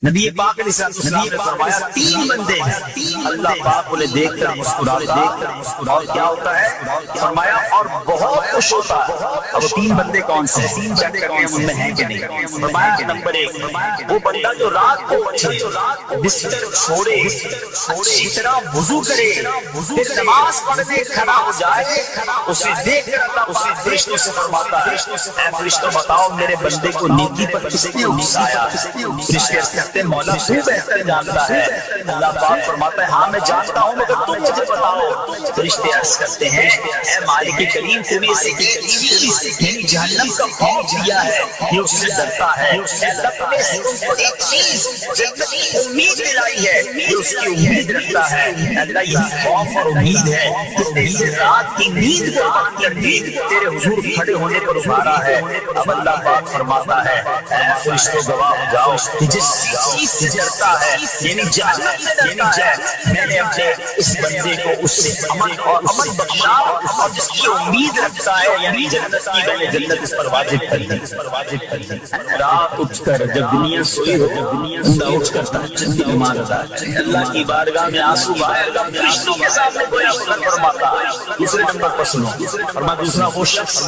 نبی پاک علیہ السلام نے فرمایا تین بندے اللہ پاک انہیں دیکھ کر مسکراتا اور کیا ہوتا ہے فرمایا اور بہت خوش ہوتا ہے۔ اب تین بندے کون سے ہیں چیک کرتے ہیں ان میں ہیں کہ نہیں۔ فرمایا نمبر ایک وہ بندہ جو رات کو اٹھے بستر چھوڑے اچھی طرح وضو کرے پھر نماز پڑھنے کھڑا ہو جائے، اسے دیکھ کر اللہ اسے فرشتوں سے فرماتا ہے اے فرشتوں بتاؤ میرے بندے کو نیکی پر کس نے اکسایا؟ فرشتے مولا تو بہتر جانتا ہے۔ اللہ پاک فرماتا ہے ہاں میں جانتا ہوں مگر تم مجھے بتاؤ۔ فرشتے عرض کرتے ہیں اے مالک کریم تمہیں اسے ایک چیز یعنی جہنم کا خوف دیا ہے، یہ اس سے ڈرتا ہے۔ اے اللہ تمہیں اس کو ایک چیز جنت کی امید دلائی ہے، یہ اس کی امید رکھتا ہے۔ اللہ یہی خوف اور امید ہے جس نے اسے رات کی نیند قربان کر دی تیرے حضور کھڑے ہونے پر ابھارا ہے۔ اب اللہ پاک فرماتا ہے اے فرشتوں گواہ ہو جاؤ جس چیز سے ڈرتا ہے یعنی جہنم سے ڈرتا ہے میں نے اپنے اس بندے کو اس سے امن اور امن بخشا اور جس کی امید رکھتا ہے یعنی جنت کی میں نے جنت اس پر واجب کر دی۔ رات اٹھ کر جب دنیا سوئی ہو بندہ اٹھ کر تہجد کی نماز ادا کرے، اللہ کی بارگاہ میں آنسو بہائے گا، فرشتوں کے سامنے گویا فخر فرماتا ہے۔ دوسرے نمبر پر سنو فرما دوسرا وہ شخص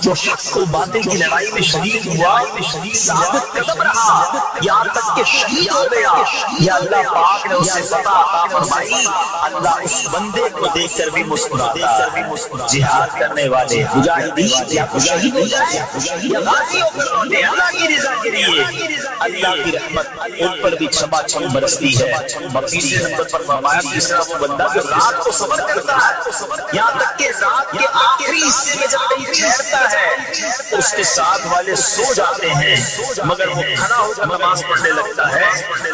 جو شخص کو باطل کی لڑائی میں شریک ہوا ثابت قدم رہا یہاں تک کہ شہید ہو گیا، یا اللہ پاک نے اسے فتح عطا فرمائی۔ اللہ اس بندے کو دیکھ کر بھی مسکراتا ہے۔ جہاد کرنے والے مجاہدین یا شہید ہو جائے یا غازی ہو کر لوٹے اللہ کی رضا کے لیے اللہ کی رحمت ان پر بھی چھما چھم برستی ہے۔ تیسرے نمبر پر فرمایا تیسرا وہ بندہ جو رات کو صبر کرتا ہے یہاں تک کہ رات کے آخری حصے میں جب کہیں ٹھہرتا ہے اس کے ساتھ والے سو جاتے ہیں مگر وہ کھڑا ہو کر نماز پڑھنے لگتا ہے،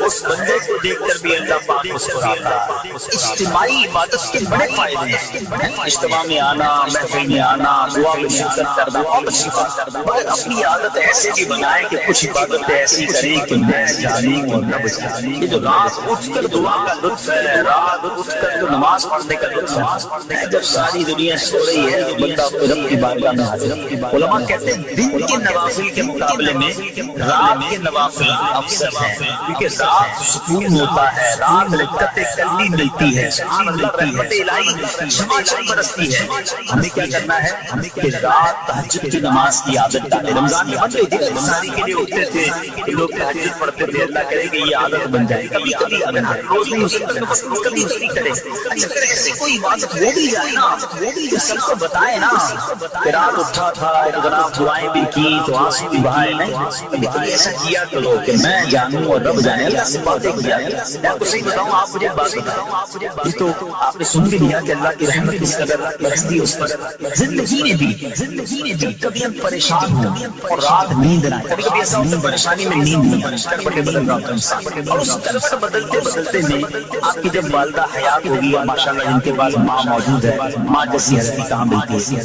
اس بندے کو دیکھ کر بھی اللہ پاک مسکراتا ہے۔ اجتماعی عبادت کے بڑے فائدے ہیں، اجتماع میں آنا، محفل میں آنا، دعا میں شرکت کرنا، بہت اچھی بات کرنا، مگر اپنی عادت ایسے بھی بنائیں کہ کچھ عبادتیں ایسی کریں کہ میں جانوں اور رب جانے۔ یہ جو رات اٹھ کر دعا کا لطف ہے، رات اٹھ کر جو نماز پڑھنے کا لطف ہے، جب ساری دنیا سو رہی ہے بندہ رب کی بارگاہ میں حاضر۔ علماء کہتے ہیں دن کے نوافل کے مقابلے میں رات کے نوافل افضل ہیں کیونکہ رات سکون ہوتا ہے، رات رکعت قلبی ملتی ہے، سبحان اللہ رحمت الہی چھما چھم برستی ہے۔ ہمیں کیا کرنا ہے کہ رات تہجد کی نماز کی عادت ڈالیں۔ رمضان میں بن گئی تھی ساری کے لیے اٹھتے تھے لوگ تہجد پڑھتے تھے، اللہ کرے کہ یہ عادت بن جائے۔ کبھی کبھی اگر ہر روز نہیں ہو سکتا تو بس کبھی کبھی کرے۔ اچھا اگر ایسی کوئی عبادت ہو بھی جائے نا وہ بھی سب کو بتائے نا کہ رات اٹھا تھا جناب دعائیں بھی کی تو آنسو بھی بہائے، نہیں کبھی کبھی ایسا کیا کرو کہ میں جانوں اور رب جانے۔ اللہ سے باتیں کیا میں آپ کو صحیح بتاؤں، آپ مجھے بات بتاؤں یہ تو آپ نے سن بھی لیا کہ اللہ کی رحمت کس قدر برستی اس پر۔ زندگی میں بھی کبھی ہم پریشان ہوں اور رات نیند نہ آئے، کبھی کبھی ایسا ہوتا ہے پریشانی میں نیند نہیں آئی، کربٹیں بدل رہا ہوتا ہے انسان اور اس کربٹ بدلتے میں آپ کی جب والدہ حیات ہوگی اور ماشاءاللہ جن کے پاس ماں موجود ہے، ماں جیسی ہستی کہاں ملتی ہے۔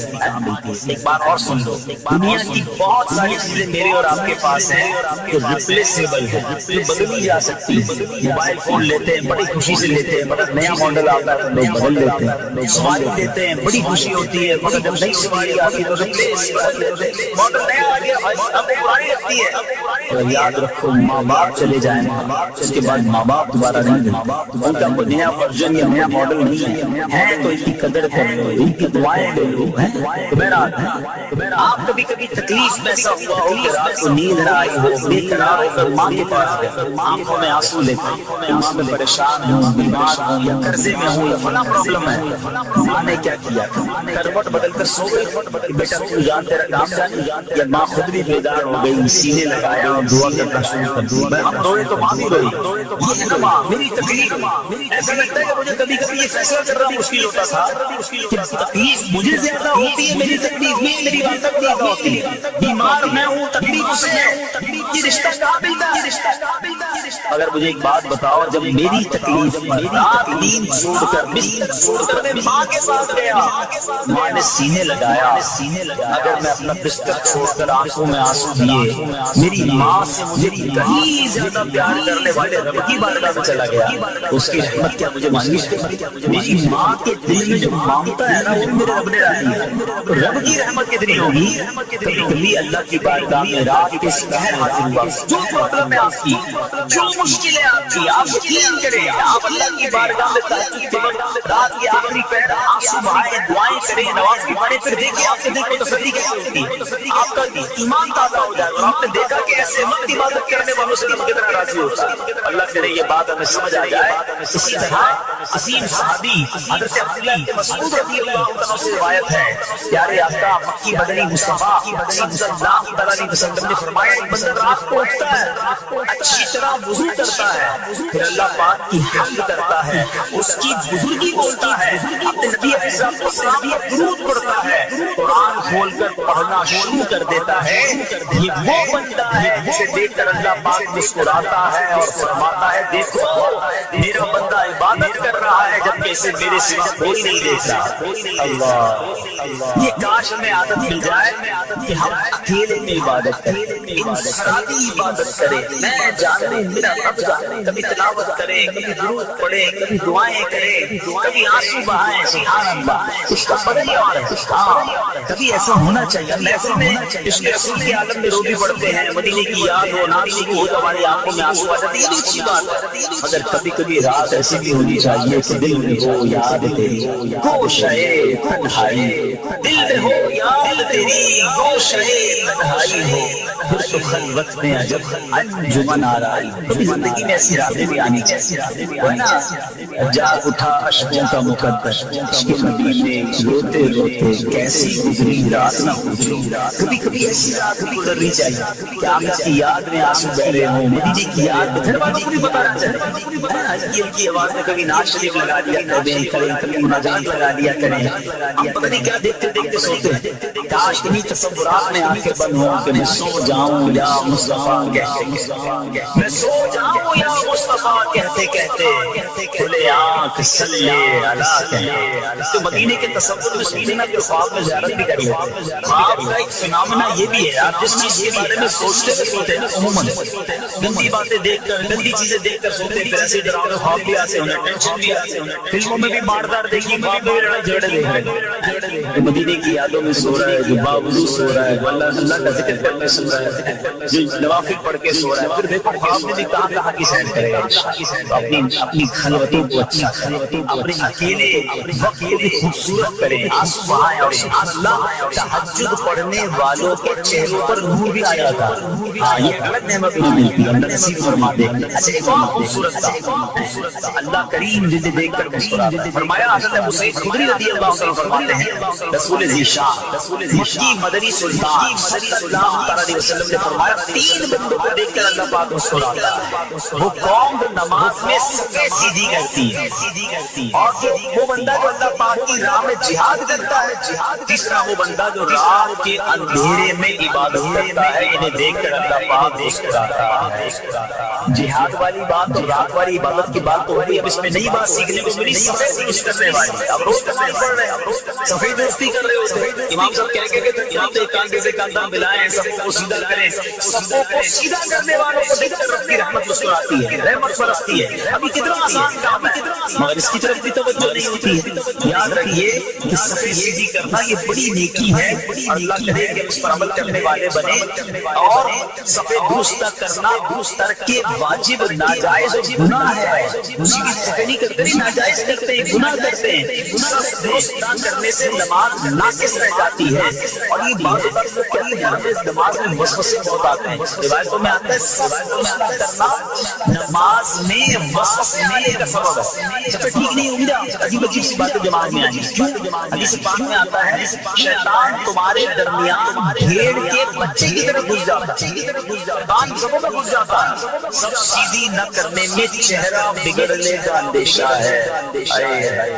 ایک بار اور سن لو، دنیا کی بہت ساری چیزیں میرے اور آپ کے پاس ہیں جو ریپلیسیبل ہے، جو بدلی جا سکتی ہے۔ موبائل فون لیتے ہیں بڑی خوشی سے لیتے ہیں مگر نیا ماڈل آتا ہے تو لوگ بدل لیتے ہیں۔ سواری لیتے ہیں بڑی خوشی ہوتی ہے مگر جب نئی سواری آتی ہے تو ریپلیس ماڈل نیا آ گیا اب پرانی لگتی ہے۔ تو یاد رکھو ماں باپ چلے جائیں اس کے بعد ماں باپ دوبارہ نہیں ملتے، ان کا کوئی نیا ورژن یا نیا ماڈل نہیں ہے تو ان کی قدر کر لو، ان کی دعائیں لے لو۔ آپ کبھی کبھی تکلیف میں ایسا ہوا ہو کہ رات کو نیند نہ آئی ہو، بے قرار ہو کر ماں کے پاس گئے، آنکھوں میں آنسو لے کر ماں میں پریشان ہوں، بیمار ہوں یا قرضے میں ہوں یا فلاں پرابلم ہے، ماں نے کیا کیا کروٹ بدل کر سو گئی، بیٹا تو جان تیرا کام جانے، یا ماں خود بھی بیدار ہو گئی، سینے لگایا اور دعا کرنا شروع کر دیا۔ ہم روئے تو ماں بھی روئی، یہ ہے نا ماں میری تکلیف۔ ایسا لگتا ہے کہ مجھے کبھی کبھی یہ فیصلہ کرنا مشکل ہوتا تھا کہ تکلیف مجھے زیادہ ہوتی ہے، میری تکلیف میں میری والدہ کو زیادہ ہوتی ہے، بیمار میں ہوں تکلیف اس میں ہوں، یہ رشتہ کہاں ملتا ہے؟ اگر مجھے ایک بات بتاؤ، جب میری تکلیف رات نیند چھوڑ کر بستر چھوڑ کر میں ماں کے پاس گیا، ماں نے سینے لگایا، اگر میں اپنا بستر چھوڑ کر آنکھوں میں آنسو دیے میری ماں سے مجھے کہیں زیادہ پیار کرنے والے رب کی بارگاہ میں چلا گیا، اس کی رحمت کیا مجھے مانگی؟ میری ماں کے دل میں جو مانگتا ہے نا وہ میرے رب نے ڈالی ہے، تو رب کی رحمت کتنی ہوگی؟ کبھی کبھی اللہ کی بارگاہ میں رات کے سحر حاصل ہوا، جو پرابلم ہے آپ کی، جو مشکل ہے آپ کی، آپ یقین کریں، آپ اللہ کی بارگاہ میں تہجد کے وقت رات کے آخری پہر آنسو بہائیں، دعائیں کریں، نوافل پڑھیں، پھر دیکھیں آپ کے دل کو تسلی کیسے ہوتی ہے، آپ کا ایمان تازہ ہو جائے اور آپ نے دیکھا کہ ایسے وقت عبادت کرنے والوں سے کس طرح راضی ہوتا ہے۔ اللہ کرے یہ بات ہمیں سمجھ آ جائے۔ اسی طرح عظیم صحابی حضرت عبداللہ بن مسعود رضی اللہ عنہ سے روایت ہے، پیارے آقا مکی مدنی مصطفیٰ صلی اللہ علیہ وسلم نے فرمایا ایک بندہ رات کو اٹھتا ہے، اچھی طرح وضو کرتا ہے، پھر اللہ پاک کی حمد کرتا ہے، اس کی بزرگی بولتا ہے، اپنے نبی علیہ السلام پر درود پڑھتا ہے، قرآن کھول کر پڑھنا شروع کر دیتا ہے، یہ وہ بندہ ہے جسے دیکھ کر اللہ پاک مسکراتا ہے اور فرماتا ہے دیکھو میرا بندہ عبادت کر رہا ہے جبکہ اسے میرے سوا کوئی نہیں دیکھ رہا۔ اللہ، یہ کاش ہمیں عادت مل جائے کہ ہم اکیلے میں عبادت کریں، انفرادی عبادت کریں، میں جانوں میرا رب جانے، کبھی تلاوت کریں، کبھی درود پڑھیں، کبھی دعائیں کریں، کبھی آنسو بہائیں، سبحان اللہ، اس کا بدل اور ہے۔ کبھی ایسا ہونا چاہیے، محفل میں عشق رسول کے عالم میں روبی پڑھتے ہیں، مدینے کی یاد ہو، نام شروع ہو تو ہماری آنکھوں میں آنسو آ جاتے ہیں، یہ بھی اچھی بات ہے، مگر کبھی کبھی رات ایسی بھی ہونی چاہیے کہ دل میں ہو یاد تیری گوشے تنہائی، دل میں ہو یاد تیری گوشے تنہائی ہو، پھر تو خلوت میں عجب انجمن آرائی۔ کبھی زندگی میں ایسی راتیں بھی آنی چاہیے، ورنہ جاگ اٹھا اشکوں کا مقدس، عشق نبی میں روتے روتے کیسی گزری رات نہ پوچھو۔ کبھی کبھی ایسی رات بھی گزرنی چاہیے کہ آمد کی یاد میں آنسو بہ رہے ہوں، مدینے کی یاد میں، گھر والوں کو بھی بتانا چاہیے، ہلکی ہلکی آواز میں کبھی ناز شریف لگا دیا کریں، کبھی مناجات لگا دیا کریں، ہم پتہ نہیں کیا دیکھتے دیکھتے سوتے ہیں، کاش انہی تصورات میں آنکھیں بند ہوں کہ میں سو جاؤں یا مصطفیٰ کہتے، میں سو جاؤں یا مصطفیٰ کہتے کہتے کھلے آنکھ صلی اللہ کہتے۔ تو مدینے کے تصور میں سوچنا کہ خواب میں زیارت بھی کر لیتے، خواب کا ایک فنامنا یہ بھی ہے، آپ جس چیز کے بارے میں سوچتے ہوئے سوتے ہیں عموماً گندی باتیں دیکھ کر، گندی چیزیں دیکھ کر سوتے ہیں، پھر ایسے ڈراؤنے خواب بھی آتے ہیں، ٹینشن بھی آتے ہیں، فلموں میں بھی ماردار دیکھی، خواب میں بھی لڑائی جھگڑے دیکھ رہے ہیں، جو مدینے کی یادوں میں سو رہا ہے، جو باوضو سو رہا ہے، جو اللہ کا ذکر کرنے سو رہا ہے، جو نوافل پڑھ کے سو رہا ہے، پھر دیکھو خواب میں بھی کہاں کہاں کی سیر کرے گا، اپنی خلوتوں کو اچھا کریں، اپنے اکیلے وقت کو بھی خوبصورت کریں، آنسو بہائیں، اور سبحان اللہ تہجد پڑھنے والوں کے چہروں پر نور بھی آ جاتا ہے، ہاں یہ الگ نعمت بھی ملتی ہے، اللہ نصیب فرما دے۔ اچھا ایک اور خوبصورت تھا، اللہ کریم جسے دیکھ کر مسکراتا ہے، فرمایا حضرت ابو سعید خدری رضی اللہ عنہ فرماتے ہیں رسول ذیشان مکی مدنی سلطان صلی اللہ علیہ وسلم نے فرمایا تین بندوں کو دیکھ کر اللہ پاک مسکراتا ہے، وہ قوم جو نماز میں صفیں سیدھی کرتی ہے، اور وہ بندہ جو اللہ پاک کی راہ میں جہاد کرتا ہے، تیسرا وہ بندہ جو رات کے اندھیرے میں عبادت کرتا ہے، انہیں دیکھ کر اللہ پاک مسکراتا ہے۔ جہاد والی بات اور رات والی عبادت کی بات تو ہوئی، اب اس میں نئی بات سیکھنے کو ملی، سفید درست کرنے والی، اب روز نماز پڑھ رہے ہیں، سفید درستی کر رہے ہوتے، امام صاحب کہہ کے امام تو ایک کان سے کاندھا ملائیں، سب کو سیدھا کریں، سب کو سیدھا کرنے والوں کو دیکھ کر رب کی رحمت مسکراتی ہے، رحمت برستی ہے۔ ابھی کتنا آسان کام ہے، مگر اس کی طرف بھی توجہ نہیں ہوتی ہے۔ یاد رکھیے کہ سفید سیدھی کرنا یہ بڑی نیکی ہے، اور اللہ کرے کہ اس پر عمل کرنے والے بنے، اور سفید درست کرنا ترک واجب ناجائز گناہ ہے، اسی کی صفائی نہیں کرتے، ناجائز کرتے ہیں، گناہ کرتے ہیں، سب درست نہ کرنے سے نماز ناقص رہ جاتی ہے، اور یہ بات کہتے ہیں نماز میں وسوسے بہت آتے ہیں، روایتوں میں آتا ہے صفا کرنا نماز میں وسوسے کا سبب ہے، صفا ٹھیک نہیں ہوگی نا، عجیب عجیب سی باتیں دماغ میں آئیں گی، کیوں؟ حدیث پاک میں آتا ہے شیطان تمہارے درمیان بھیڑ کے بچے کی طرح گھس جاتا ہے، شیطان سبوں میں گھس جاتا ہے، سب سیدھی نہ کرنے میں چہرہ بگڑنے کا اندیشہ ہے۔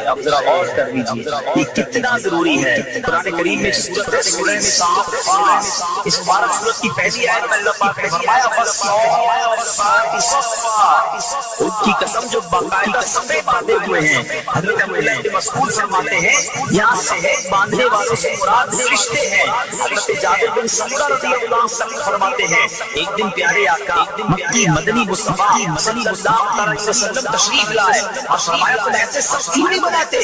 اب ذرا غور کر لیجیے یہ کتنا ضروری ہے۔ قرآن کریم میں سورۃ سورہ صافات، اس بارہ سورت کی پہلی آیت میں اللہ پاک نے فرمایا والصافات صفا، ان کی قسم جو باقاعدہ صفے باندھے ہوئے ہیں۔ حضرت عبداللہ بن مسعود فرماتے ہیں یہاں صفے باندھنے والوں سے مراد فرشتے ہیں۔ حضرت جابر بن سمرہ رضی اللہ عنہ فرماتے ہیں ایک دن پیارے آقا مکی مدنی مصطفیٰ صلی اللہ علیہ وسلم تشریف لائے اور فرمایا تم ایسے سب کیوں نہیں بناتے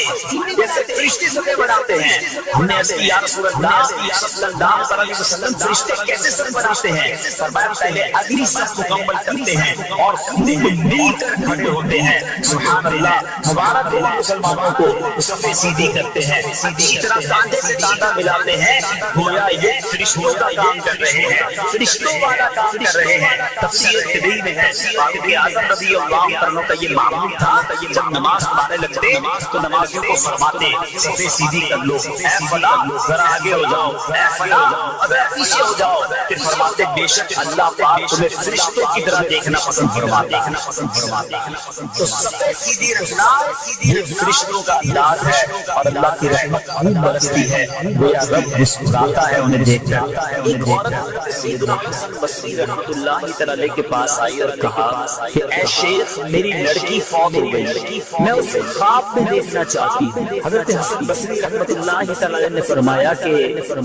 جیسے فرشتے صفے بناتے ہیں؟ ہم نے عرض کی یا رسول اللہ صلی اللہ علیہ وسلم فرشتے کیسے صف بناتے ہیں؟ فرمایا پہلے اگلی صف مکمل کرتے ہیں اور پوری ہوتے ہیں، مل کر کھڑے ہوتے ہیں، سبحان اللہ، مبارک ہو مسلمانوں کو صفیں سیدھی کرتے ہیں، اچھی طرح کاندھے سے کاندھا ملاتے ہیں، گویا یہ فرشتوں کا کام کر رہے ہیں، فرشتوں والا کام کر رہے ہیں۔ تفسیر طبی میں ہے فاروق اعظم رضی اللہ عنہ کا یہ معمول تھا، جب نماز پڑھنے لگتے تو نمازیوں کو فرماتے صفیں سیدھی کر لو، اے فلاں ذرا آگے ہو جاؤ، اے فلاں ذرا پیچھے ہو جاؤ، پھر فرماتے بے شک اللہ پاک تمہیں فرشتوں کی طرح دیکھنا پسند فرماتے ہیں۔ تو صفیں سیدھی رکھنا یہ فرشتوں کا علاج ہے، اور اللہ کی رحمت خوب برستی ہے، گویا رب مسکراتا ہے انہیں دیکھ کر۔ ایک عورت حضرت سیدنا حسن بصری رحمۃ اللہ تعالی کے پاس آئی اور کہا کہ اے شیخ میری لڑکی فوت ہو گئی، میں اسے خواب میں دیکھنا چاہتی ہوں۔ حضرت حسن بصری رحمۃ اللہ تعالی نے فرمایا کہ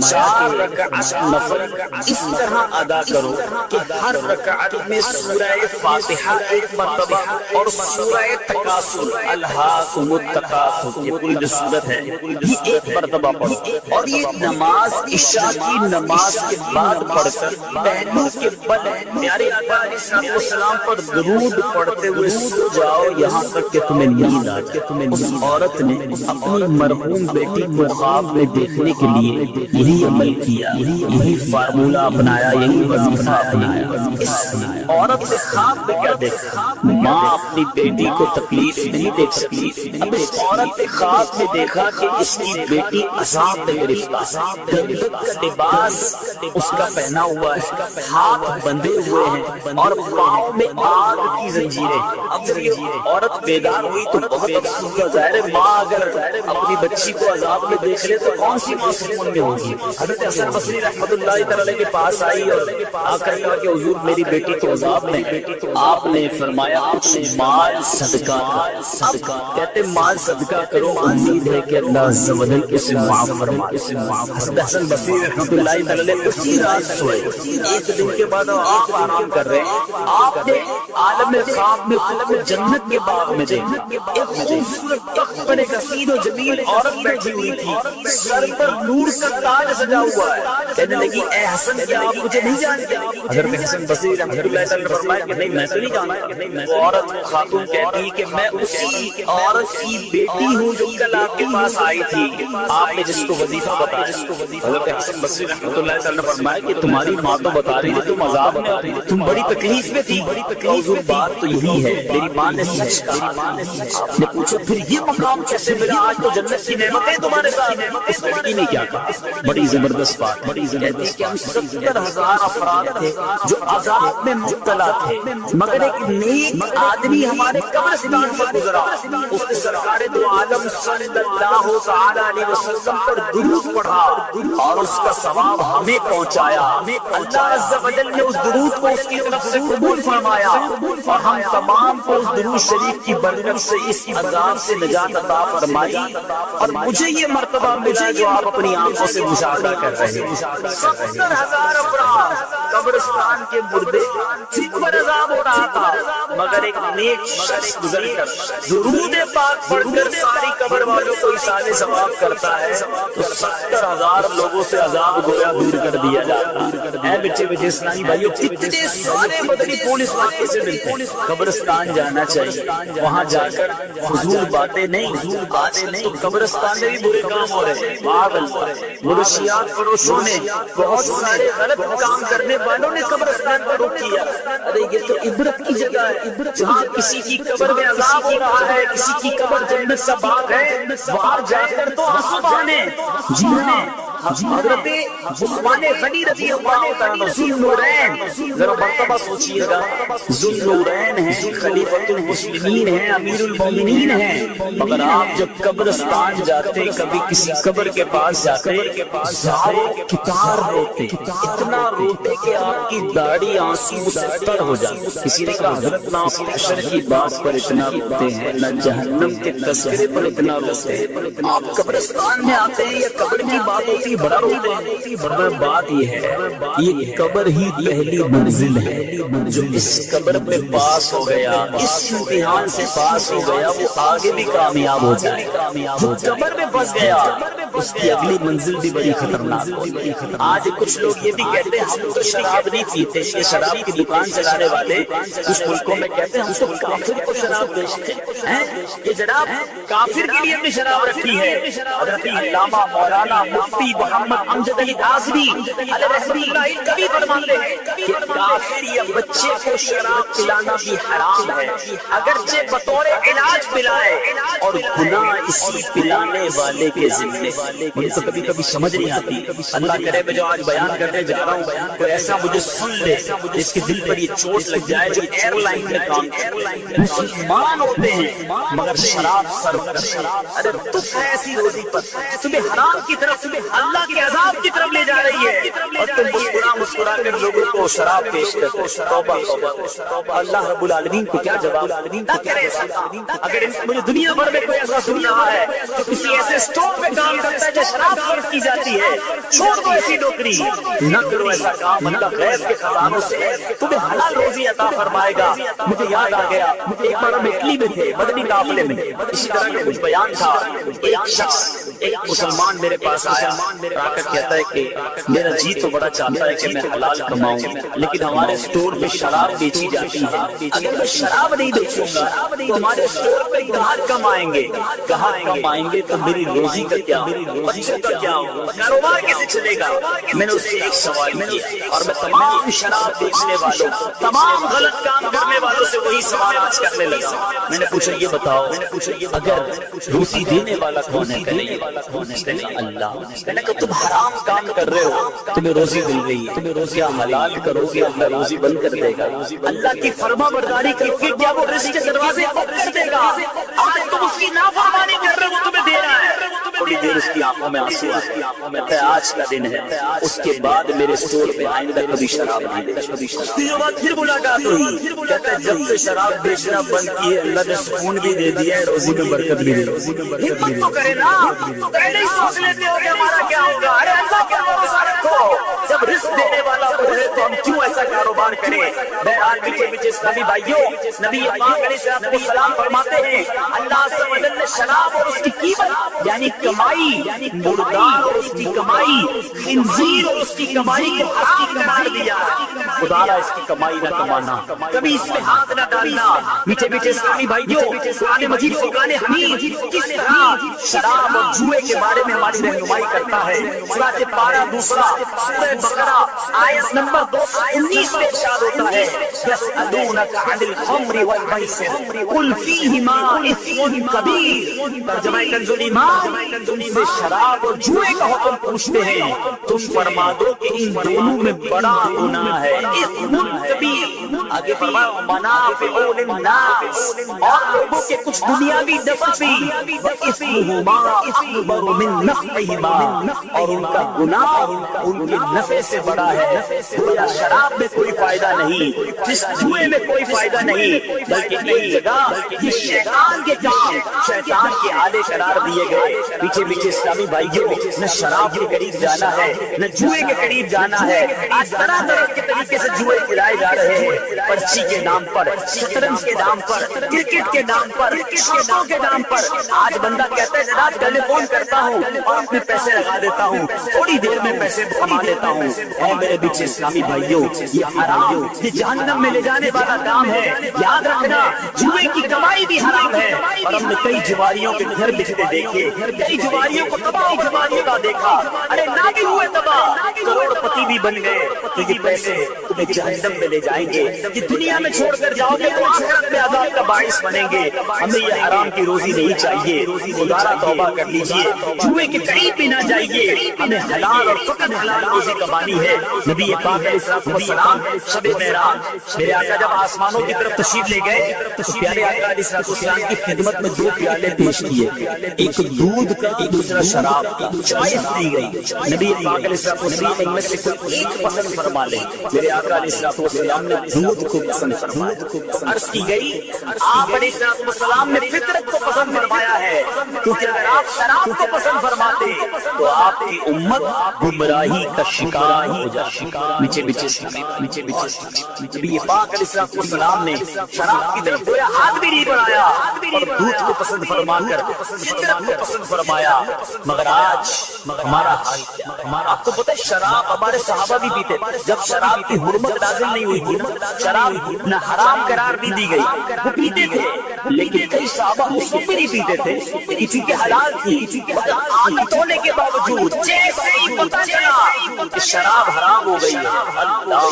4 رکعت نفل اس طرح ادا کرو کہ ہر رکعت میں سورہ فاتحہ ایک مرتبہ اور سورہ تکاثر الہاکم التکاثر، یہ پوری جو سورت ہے یہ ایک مرتبہ پڑھو، اور یہ نماز عشاء کی نماز کے بعد پڑھ کر بہنوں کے بل پیارے آقا علیہ السلام پر درود پڑھتے ہوئے سو جاؤ یہاں تک کہ تمہیں نیند آ جائے۔ اس عورت نے اپنی مرحوم بیٹی کو خواب میں دیکھنے کے لیے یہی عمل کیا، یہی فارمولہ اپنایا، یہی وظیفہ اپنایا۔ اس عورت نے خواب میں کیا دیکھا؟ ماں اپنی بیٹی کو تکلیف نہیں دیکھ سکتی، اب اس عورت نے خواب میں دیکھا کہ اس کی بیٹی عذاب میں گرفتار، جنت کا لباس اس کا پہنا ہوا ہے، ہاتھ بندھے ہوئے ہیں اور پاؤں میں آگ کی زنجیریں۔ اب جب یہ عورت بیدار ہوئی تو بہت افسوس کا ظاہر ہے، ماں اگر اپنی بچی کو عذاب میں دیکھ لے تو کون سی ماں سکون میں ہوگی۔ حضرت حسن بصری رحمۃ اللہ تعالی کے پاس آئی اور آ کر کہا کہ حضور میری بیٹی تو عذاب میں، آپ نے فرمایا کچھ مال صدقہ کرو۔ کہتے مال صدقہ کرو، امید ہے کہ اللہ عز و جل اسے معاف فرما۔ حضرت حسن بصری رحمۃ اللہ تعالی اسی رات سوئے، ایک دن کے بعد آپ آرام کر رہے ہیں، آپ نے عالم خواب میں خود کو جنت کے باغ میں دیکھا، ایک خوبصورت تخت پر ایک حسین و جمیل عورت بیٹھی ہوئی تھی، سر پر نور کا تاج سجا ہوا ہے۔ کہنے لگی اے حسن کیا آپ مجھے نہیں جانتے؟ حضرت حسن بصری رحمۃ اللہ تعالی نے فرمایا کہ نہیں میں تو نہیں جانتا۔ وہ عورت خاتون کہتی کہ میں اسی عورت کی بیٹی ہوں جو کل آپ کے پاس آئی تھی، آپ نے جس کو وظیفہ بتایا۔ حضرت حسن بصری رحمۃ اللہ تعالی نے فرمایا کہ تمہاری ماں تو بتا رہی تھی تم عذاب میں تم بڑی تکلیف میں تھی، حضور بات تو یہی ہے، میری ماں نے سچ کہا۔ آپ نے پوچھا پھر یہ مقام کیسے ملا؟ آج تو جنت کی نعمتیں تمہارے ساتھ۔ اس لڑکی نے کیا کہا؟ بڑی زبردست بات، کہتی کہ ہم 70,000 افراد تھے جو عذاب میں مبتلا تھے، مگر ایک نیک آدمی ہمارے قبرستان سے گزرا، اس نے سرکار دو عالم صلی اللہ تعالی علیہ وسلم پر درود پڑھا اور اس کا ثواب ہمیں پہنچایا۔ اللہ عز و جل نے اس درود کو اس کی طرف سے قبول فرمایا اور ہم تمام کو اس درود شریف کی برکت سے اس عذاب سے نجات عطا فرمائی، اور مجھے یہ مرتبہ ملا جو آپ اپنی آنکھوں سے مشاہدہ کر رہے ہیں۔ 70,000 افراد قبرستان کے مردے جن پر عذاب ہو رہا تھا، مگر ایک نیک شخص گزر کر درود پاک پڑھ کر ساری قبر والوں کو ایصال ثواب کرتا ہے تو 70,000 لوگوں سے عذاب گویا دور کر دیا جاتا ہے۔ اے بچے بچے اسلامی بھائیو، کتنے سارے مدنی پھول اس واقعے سے ملتے ہیں۔ قبرستان جانا چاہیے، وہاں جا کر فضول باتیں نہیں، تو قبرستان میں بھی برے کام ہو رہے ہیں، منشیات فروشوں نے، بہت سارے غلط کام کرنے والوں نے قبرستان پر رخ کیا۔ ارے یہ تو عبرت کی جگہ ہے، جہاں کسی کی قبر میں عذاب ہو رہا ہے، کسی کی قبر جنت کا باغ ہے، وہاں جا کر تو آنسو بہانے۔ جی ہاں، حضرت عثمان غنی رضی اللہ عنہ ذوالنورین، ذرا مرتبہ سوچئے گا، ذوالنورین ہیں، خلیفۃ المسلمین ہیں، امیر المومنین ہیں، مگر آپ جب قبرستان جاتے، کبھی کسی قبر کے پاس جاتے، زاروں کتار روتے، اتنا روتے کہ آپ کی داڑھی آنسو سے تر ہو جاتی۔ کسی نے کہا حضرت نہ حشر کی بات پر اتنا روتے ہیں، نہ جہنم کے تذکرے پر اتنا روتے ہیں، آپ قبرستان میں آتے ہیں یا قبر کی بات ہوتی ہے بڑا روتے ہیں۔ بڑا بات یہ ہے، یہ قبر ہی پہلی منزل ہے، جو اس قبر میں پاس ہو گیا، اس امتحان سے پاس ہو گیا، وہ آگے بھی کامیاب ہو جائے۔ جو قبر میں پھنس گیا اس کی اگلی منزل بھی بڑی خطرناک ہوتی ہے۔ آج کچھ لوگ یہ بھی کہتے ہیں ہم تو شراب نہیں پیتے، یہ شراب کی دکان چلانے والے کچھ ملکوں میں کہتے ہیں ہم تو کافر کو شراب بیچتے ہیں، یہ جناب کافر کے لیے ہم نے شراب رکھی ہے۔ حضرت علامہ مولانا مفتی محمد امجد علی اعظمی علیہ رحمۃ اللہ کبھی فرماتے ہیں کہ کافر یا بچے کو شراب پلانا بھی حرام ہے، اگرچہ بطور علاج پلائے، اور گناہ اسی پلانے والے کے ذمے۔ مجھے تو کبھی کبھی سمجھ نہیں آتی، اللہ کرے میں جو آج بیان کرنے جا رہا ہوں کوئی ایسا مجھے سن لے جس کے دل پر یہ چوٹ لگ جائے، جو ایئر لائن میں کام کرتے مسلمان ہوتے ہیں مگر شراب سرو کرتے ہیں۔ ارے تم ایسی روزی پر تمہیں حرام کی طرف، تمہیں اللہ کے عذاب کی طرف لے جا رہی ہے، اور تم مسکرا مسکرا کر لوگوں کو شراب پیش کرتے ہو۔ توبہ توبہ، اللہ رب العالمین کو کیا جواب نہ کرے۔ اگر مجھے دنیا بھر میں کوئی ایسا سن رہا ہے جو کسی ایسے اسٹور میں کام کرتا ہے جو شراب سرو کی جاتی ہے، چھوڑ دو ایسی نوکری، نہ کرو ایسا کام، اللہ غیب کے خزانوں سے تمہیں حلال روزی عطا فرمائے گا۔ مجھے یاد آ گیا ایک بار ہم اٹلی میں تھے، مدنی قافلے میں، اسی طرح کا کچھ بیان تھا۔ ایک شخص، ایک مسلمان میرے پاس آیا، آ کر کہتا ہے کہ میرا جی تو بڑا چاہتا ہے کہ میں حلال کماؤں، لیکن ہمارے اسٹور میں شراب بیچی جاتی ہے، اگر میں شراب نہیں بیچوں گا تمہارے اسٹور پہ گاہک کم آئیں گے، گاہک کم آئیں گے تو میری روزی کا کیا ہوگا، بچوں کا کیا ہوگا، کاروبار کیسے چلے گا؟ میں نے اس سے ایک سوال کیا اور میں تمام شراب بیچنے والوں، تمام غلط کام کرنے والوں سے وہی سوال آج کرنے لگا۔ میں نے پوچھا یہ بتاؤ اگر روزی دینے والا کون ہے؟ اللہ۔ میں نے کہا تم حرام کام کر رہے ہو، تمہیں روزی مل رہی ہے، تمہیں روزی حلال کرو گے اللہ روزی بند کر دے گا، اللہ کی فرما برداری کرو گے کیا وہ رزق کے دروازے بند کر دے گا؟ آج تم اس کی نافرمانی کر رہے ہو، وہ تمہیں دے رہا ہے۔ تھوڑی دیر اس کی آنکھوں میں آنسو آتے ہیں، آج کا دن ہے، اس کے بعد میرے اسٹور پہ آئندہ کبھی شراب نہیں دے۔ اس کے بعد پھر ملاقات ہوئی، کہتا ہے جب سے شراب بیچنا بند کی ہے اللہ نے سکون بھی دے دیا ہے، روزی میں برکت بھی دے دی۔ ہمت تو کرے نا، پہلے ہی سوچ لیتے ہو کہ ہمارا کیا ہوگا۔ ارے اللہ کے بھروسہ رکھو، جب رزق دینے والا وہ ہے تو ہم کیوں ایسا کاروبار کریں؟ بہرحال پیچھے پیچھے اسلامی بھائیوں، نبی پاک علیہ السلام فرماتے ہیں اللہ عز و جل نے شراب اور اس کی قیمت یعنی کمائی، مردار اور اس کی کمائی، خنزیر اور اس کی کمائی کو حرام قرار دیا۔ خدا را اس کی کمائی نہ کمانا، کبھی اس میں ہاتھ نہ ڈالنا۔ میٹھے میٹھے اسلامی بھائیوں، قرآن مجید فرقان حمید کس طرح شراب اور جوئے کے بارے میں ہماری رہنمائی کرتا ہے۔ سورۃ پارہ دوسرا، سورہ بقرہ آیت نمبر 219 میں ارشاد ہوتا ہے یسألونک عن الخمر والمیسر قل فیہما اثم کبیر۔ ترجمہ کنز الایمان، تم سے شراب اور جوئے کا حکم پوچھتے ہیں، تم فرما دو کہ ان دونوں میں بڑا گناہ ہے، اثم کبیر۔ آگے فرمایا منافع للناس، اور لوگوں کے کچھ دنیاوی نفع بھی، واسمہما اکبر من نفعہما، اور ان کا گناہ ان کے نفع سے بڑا ہے۔ گویا شراب میں کوئی فائدہ نہیں، جس جوئے میں کوئی فائدہ نہیں، بلکہ ایک جگہ یہ شیطان کے کام، شیطان کے آلے قرار دیے گئے۔ پیچھے پیچھے اسلامی بھائیوں، نہ شراب کے قریب جانا ہے نہ جوئے کے قریب جانا ہے۔ آج طرح طرح کے طریقے سے جوئے کھلائے جا رہے ہیں، پرچی کے نام پر، شطرنج کے نام پر، کرکٹ کے نام پر، شوٹوں کے نام پر۔ آج بندہ کہتا ہے جناب ٹیلی فون کرتا ہوں اور اپنے پیسے لگا دیتا ہوں، تھوڑی دیر میں پیسے کما لیتا ہوں۔ اے میرے پیچھے اسلامی بھائیوں، یہ حرام، یہ جہنم میں لے جانے والا کام ہے۔ یاد رکھنا جوئے کی کمائی بھی حرام ہے، اور ہم نے کئی جواریوں کے گھر بکھتے دیکھے، کئی جواریوں کو تباہ جواریوں کا دیکھا۔ ارے نہ بھی ہوئے تباہ، کروڑ پتی بھی بن گئے، تو یہ پیسے تمہیں جہنم میں لے جائیں گے۔ یہ دنیا میں چھوڑ کر جاؤ گے تو آخرت میں عذاب کا باعث بنیں گے۔ ہمیں یہ حرام کی روزی نہیں چاہیے، خدا توبہ کر لیجئے، جوئے کے قریب بھی نہ جائیے۔ ہمیں حلال اور فقط حلال روزی کمانی ہے۔ نبی پاک علیہ السلام شب معراج میرے آقا جب آسمانوں کی طرف تشریف لے گئے تو پیارے آقا علیہ السلام کی خدمت میں 2 پیالے پیش کیے، ایک دودھ کا دوسرا شراب کا، چوائس دی گئی۔ نبی پاک علیہ السلام ان میں سے کوئی ایک پسند فرما لے۔ میرے آقا علیہ السلام نے دودھ کو پسند فرمایا۔ عرض کی گئی آپ علیہ السلام نے فطرت کو پسند فرمایا ہے، کیونکہ اگر آپ شراب کو پسند فرماتے تو آپ کی امت گمراہی کا شکار ہو جاتی۔ نیچے نبی پاک علیہ السلام نے شراب کی طرف گویا ہاتھ بھی نہیں بڑھایا اور دودھ کو پسند فرما کر فطرت کو پسند فرمایا۔ مگر آج ہمارا آپ کو پتہ ہے شراب ہمارے صحابہ بھی پیتے، جب شراب کی حرمت نازل نہیں ہوئی تھی، شراب نہ حرام قرار نہیں دی گئی، وہ پیتے تھے، لیکن کئی صحابہ اس کو بھی نہیں پیتے تھے، کسی کے حلال تھی، عادت ہونے کے باوجود جیسے ہی پتہ چلا کہ شراب حرام ہو گئی ہے، اللہ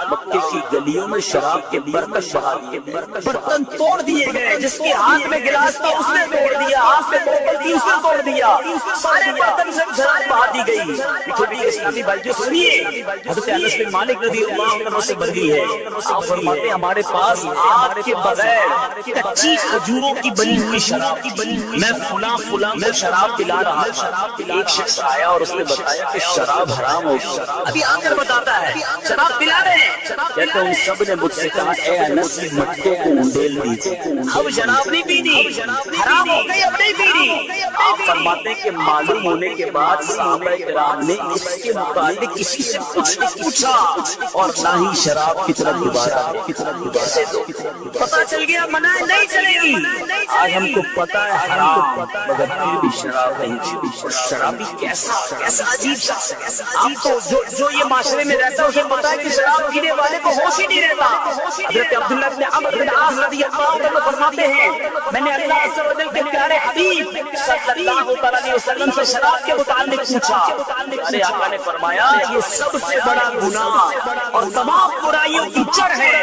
مکے کی گلیوں میں شراب کے برتن بہا دیے گئے، برتن توڑ دیے گئے، جس کے ہاتھ میں گلاس تھا اس نے توڑ دیا، ہاتھ میں بوتل تھی اس نے توڑ دیا، سارے برتن سے شراب بہا دی گئی۔ اسلامی بھائیوں سنیے، حضرت انس بن مالک رضی اللہ عنہ سے بری ہے، آپ فرماتے ہمارے پاس آگ کے بغیر کچی کھجوروں کی بنی ہوئی شراب، میں فلاں کو شراب پلا رہا تھا، ایک شخص آیا اور اس نے بتایا کہ شراب حرام ہو گئی، ابھی آ کر بتاتا ہے شراب پلا رہے ہیں، کہتے ان سب نے مجھ سے کہا اے انس مٹکے کو انڈیل دیجیے، اب شراب نہیں پینی، حرام ہو گئی اب نہیں پینی۔ آپ فرماتے ہیں کہ معلوم ہونے کے بعد صحابہ کرام نے اس کے متعلق کسی سے کچھ نہیں پوچھا اور نہ ہی شراب کی طرف دوبارہ کیسے دو، پتہ چل گیا منع نہیں چلے گی۔ آج ہم کو پتہ ہے حرام، مگر پھر بھی شراب نہیں، شرابی کیسا عجیب شخص ہے۔ آپ کو جو یہ معاشرے میں رہتا ہے اسے پتہ ہے کہ شراب پینے والے کو ہوش ہی نہیں رہتا۔ حضرت عبداللہ بن عمرو بن عاص رضی اللہ عنہ فرماتے ہیں میں نے اللہ عز و جل کے پیارے حبیب صلی اللہ علیہ وسلم سے شراب کے متعلق پوچھا، ارے آقا نے فرمایا یہ سب سے بڑا گناہ اور تمام برائیوں کی جڑ ہے۔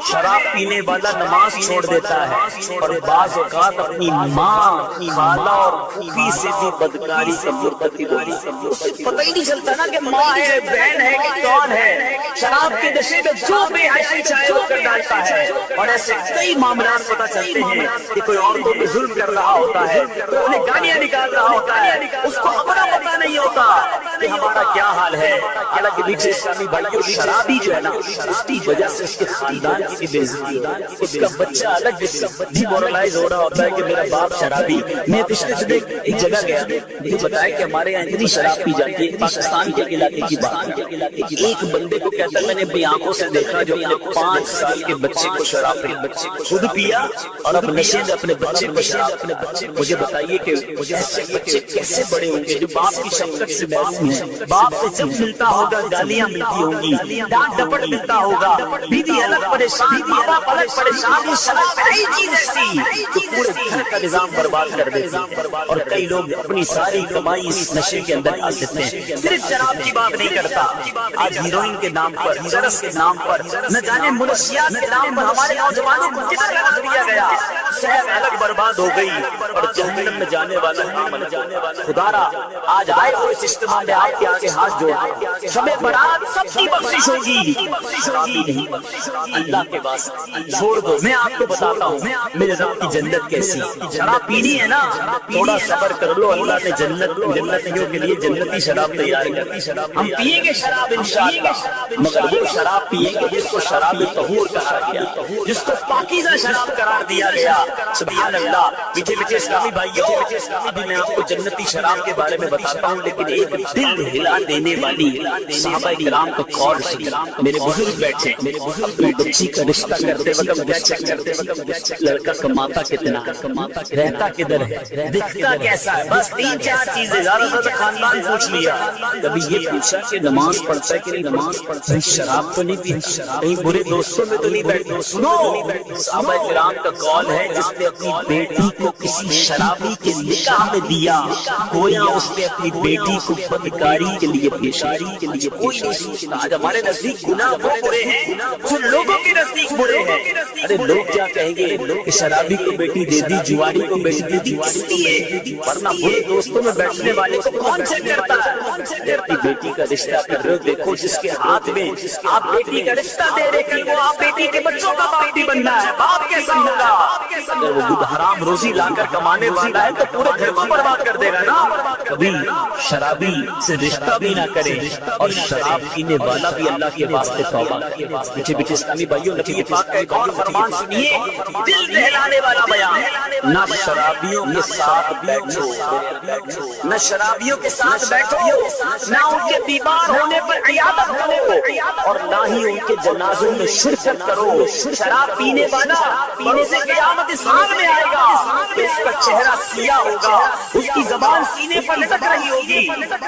شراب پینے والا نماز چھوڑ دیتا ہے اور بعض اوقات اپنی ماں، خالہ اور پھوپھی سے بھی بدکاری کا مرتکب ہوتا ہے، اسے پتہ ہی نہیں چلتا نا کہ ماں ہے، بہن ہے کہ کون ہے، شراب کے نشے میں جو بے حیائی چاہے وہ کر ڈالتا ہے۔ اور ایسے کئی معاملات پتہ چلتے ہیں کہ کوئی عورتوں پہ ظلم کر رہا ہوتا ہے، کوئی انہیں گالیاں نکال رہا ہوتا ہے، اس کو اپنا پتہ نہیں ہوتا کہ ہمارا کیا حال ہے۔ اللہ کے نیچے اسلامی بھائیوں شرابی جو ہے نا اس کی وجہ سے اس کے خاندان کی بھی بے عزتی، اس کا بچہ الگ ڈیمورلائز ہو رہا ہوتا ہے کہ میرا باپ شرابی۔ میں پچھلے دنوں ایک جگہ گیا، مجھے بتایا کہ ہمارے یہاں اتنی شراب پی جاتی ہے، پاکستان کے علاقے کی بات ہے، ایک بندے کو کہتا ہے میں نے اپنی آنکھوں سے دیکھا جو اپنے 5 سال کے بچے کو شراب پی، خود پیا اور اب نشے میں اپنے بچے کو شراب۔ مجھے بتائیے کہ ایسے بچے کیسے بڑے ہوں گے جو باپ کی شفقت سے محروم ہیں، باپ سے جب ملتا ہوگا گالیاں ملتی ہوں گی، ڈانٹ ڈپٹ ملتا ہوگا، بیوی الگ پریشان، ماں باپ الگ پریشان، یہ شراب ایسی چیز ایسی جو پورے گھر کا نظام برباد کر دیتی ہے۔ اور کئی لوگ اپنی ساری کمائی اس نشے کے اندر ڈال دیتے ہیں۔ صرف شراب کی بات نہیں کرتا، آج ہیروئن کے نام پر، چرس کے نام پر، نہ جانے منشیات کے نام پر ہمارے نوجوانوں کو کدھر لگا دیا گیا، صحت الگ برباد ہو گئی اور جہنم میں جانے والا خدا را آج آئے ہو اس اجتماع میں آپ کے آگے ہاتھ جوڑ شب برات سب کی بخشش ہوگی، اللہ کے واسطے چھوڑ دو۔ میں آپ کو بتاتا ہوں میرے رب کی جنت کیسی، شراب پینی ہے نا تھوڑا صبر کر لو، اللہ نے جنتیوں کے لیے جنتی شراب تیار کر دی، ہم پیئیں گے شراب انشاءاللہ، مگر وہ شراب پیئیں گے جس کو شراب طہور کہا گیا، جس کو پاکیزہ شراب قرار دیا گیا۔ سبحان اللہ۔ میٹھے میٹھے اسلامی بھائیوں، ابھی میں آپ کو جنتی شراب کے بارے میں بتاتا ہوں، لیکن ایک دل ہلا دینے والی صحابہ کرام کا قول سنیں۔ میرے بزرگ بیٹھے اپنی بچی کا رشتہ کرتے وقت لڑکا کماتا کتنا، رہتا کدھر ہے، دکھتا کیسا ہے، بس 3-4 چیزیں، زیادہ تر خاندان پوچھ لیا۔ کبھی یہ پوچھا کہ نماز پڑھتا ہے کہ نہیں، نماز پڑھتا ہے، شراب تو نہیں پیتا، کہیں برے دوستوں میں تو نہیں بیٹھتا۔ سنو، صحابہ کرام کا قول ہے جس نے اپنی بیٹی کو کسی شرابی کے نکاح میں دیا، گویا اس نے اپنی بیٹی کو بدکاری کے لیے پیشاری کے لیے کوئی نہیں سوچتا۔ آج ہمارے نزدیک گناہ وہ برے ہیں جو لوگوں کے نزدیک برے ہیں۔ ارے لوگ کیا کہیں گے کہ شرابی کو بیٹی دے دی، جواری کو بیٹی دے دی، کس لیے؟ ورنہ برے دوستوں میں بیٹھنے والے کو کون سے کرتا ہے؟ اپنی بیٹی کا رشتہ کر رہے ہو، دیکھو جس کے ہاتھ میں آپ بیٹی کا رشتہ دے رہے، کل وہ آپ بیٹی کے بچوں کا باپ بھی بننا ہے، باپ کیسا ہوگا؟ اگر وہ حرام روزی لا کر کمانے والا ہے تو پورے گھر کو برباد کر دے گا نا. کبھی شرابی سے رشتہ بھی نہ کرے اور شراب پینے والا بھی اللہ کے واسطے توبہ. پیچھے پیچھے اسلامی بھائیوں نبی پاک کا ایک اور فرمان سنیے, دل بہلانے والا بیان. نہ شرابیوں کے ساتھ بیٹھو, نہ شرابیوں کے ساتھ بیٹھو, نہ ان کے بیمار ہونے پر عیادت کرو اور نہ ہی ان کے جنازوں میں شرکت کرو. شراب پینے والا پینے سے قیامت سامنے آئے گا, اس کا چہرہ سیاہ ہوگا, اس کی زبان سینے پر لٹک رہی ہوگی,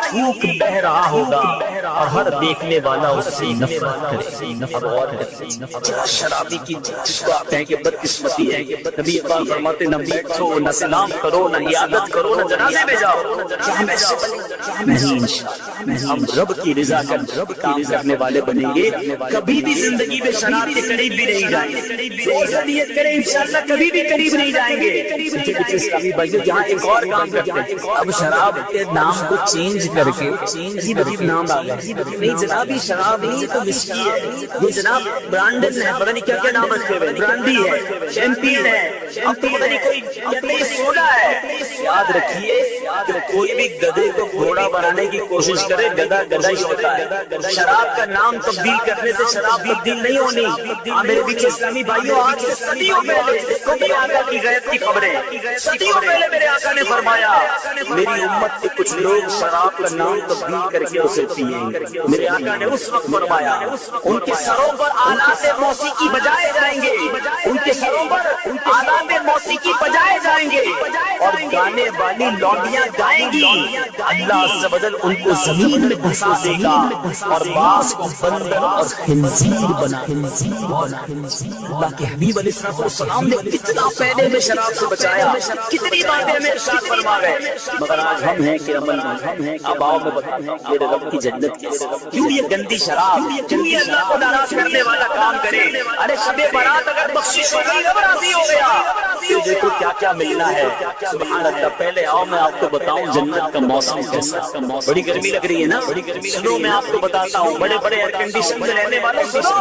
تھوک بہ رہا ہوگا اور ہر دیکھنے والا اس سے نفرت کرے. شرابی کی جس کو آپ کہیں کہ بدقسمتی ہے, نبی پاک فرماتے نہ بیٹھو, نہ سلام کرو, نہ عیادت کرو, نہ جنازے میں جاؤ. کیا ہم ایسے نہیں, ہم رب کی رضا کا رب کام کرنے والے بنیں گے. کبھی بھی زندگی میں شراب کے قریب بھی نہیں جائیں گے. نیت کریں انشاءاللہ کبھی بھی قریب نہیں جائیں گے. اسلامی بھائیوں جہاں ایک اور کام کرتے ہیں, اب شراب کے نام کو چینج کر کے عجیب نام آ گیا. نہیں جناب یہ شراب نہیں, تو وسکی ہے, یہ جناب برانڈن ہے, پتہ نہیں کیا کیا نام رکھے ہوئے, برانڈی ہے, شیمپین ہے, اب تو پتہ نہیں کوئی کہتے ہیں سوڈا ہے. یاد رکھیے کہ کوئی بھی گدھے کو گھوڑا بنانے کی کوشش کرے, گدھا گدھا ہی ہوتا ہے. شراب کا نام تبدیل کرنے سے شراب تبدیل نہیں ہونی. میرے پیچھے اسلامی بھائیوں آج سے صدیوں پہلے میرے آقا کی غیرت کی خبریں, صدیوں پہلے میرے آقا نے فرمایا میری امت کے کچھ لوگ شراب کا نام تبدیل کر کے اسے پیئیں گے. میرے آقا نے اس وقت فرمایا ان کے سروں پر آلات موسیقی بجائے جائیں گے, ان کے سروں پر آلات موسیقی بجائے جائیں گے اور گانے والی لونڈیاں گائیں گی. اللہ عز و جل ان کو زمین میں دھسا دے گا اور باس کو بندر اور خنزیر بنا. اللہ کے حبیب علیہ السلام نے کتنا پہلے میں شراب سے بچایا, کتنی باتیں ہمیں ارشاد فرما گئے. مگر آج ہم ہیں کہ عمل میں اب آؤ میں بتائیں میرے رب کی جنت کیسے, کیوں یہ گندی شراب, کیوں یہ اللہ کو ناراض کرنے والا کام کرے. ارے شب برات اگر بخشش ہوگی رب راضی ہو گیا تو دیکھو کیا کیا ملنا ہے. سبحان اللہ. پہلے آؤ میں آپ کو بتاؤں جنت کا موسم کیسا. بڑی گرمی لگ رہی ہے نا, سنو میں آپ کو بتاتا ہوں. بڑے بڑے ایئر کنڈیشن میں رہنے والے سنو,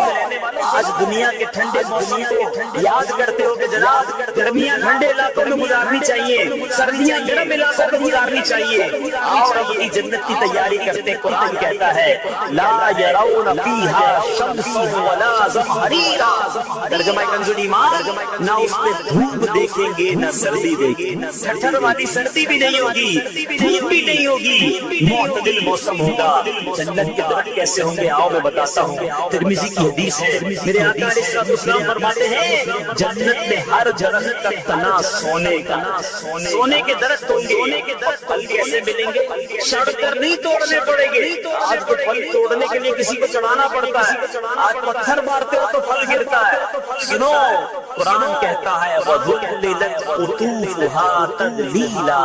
آج دنیا کے ٹھنڈے موسم کو یاد کرتے ہو کہ جناب گرمیاں ٹھنڈے علاقوں میں گزارنی چاہیے, سردیاں گرم علاقوں میں گزارنی چاہیے. اور اپنی جنت کی تیاری کرتے. قرآن کہتا ہے لا یرون فیہا شمسا ولا زمہریرا. ترجمہ کنز الایمان, نہ اس میں دھوپ دیکھیں گے نہ سردی دیکھیں گے. ٹھنڈ والی سردی بھی نہیں ہوگی, دھوپ بھی نہیں ہوگی, معتدل موسم ہوگا. جنت کے درخت کیسے ہوں گے آؤ میں بتاتا ہوں. ترمذی کی حدیث ہے, میرے آقا علیہ السلام فرماتے ہیں جنت میں ہر درخت کا تنا سونے کا, سونے کے درخت ہوں گے. پھل کیسے ملیں گے, سڑ کر نہیں توڑنے پڑیں گے. آج تو پھل توڑنے کے لیے کسی کو چڑھانا پڑتا ہے, آج پتھر مارتے ہو تو پھل گرتا ہے. سنو قرآن کہتا ہے وَذُلِّلَتْ قُطُوفُهَا تَذْلِيلًا.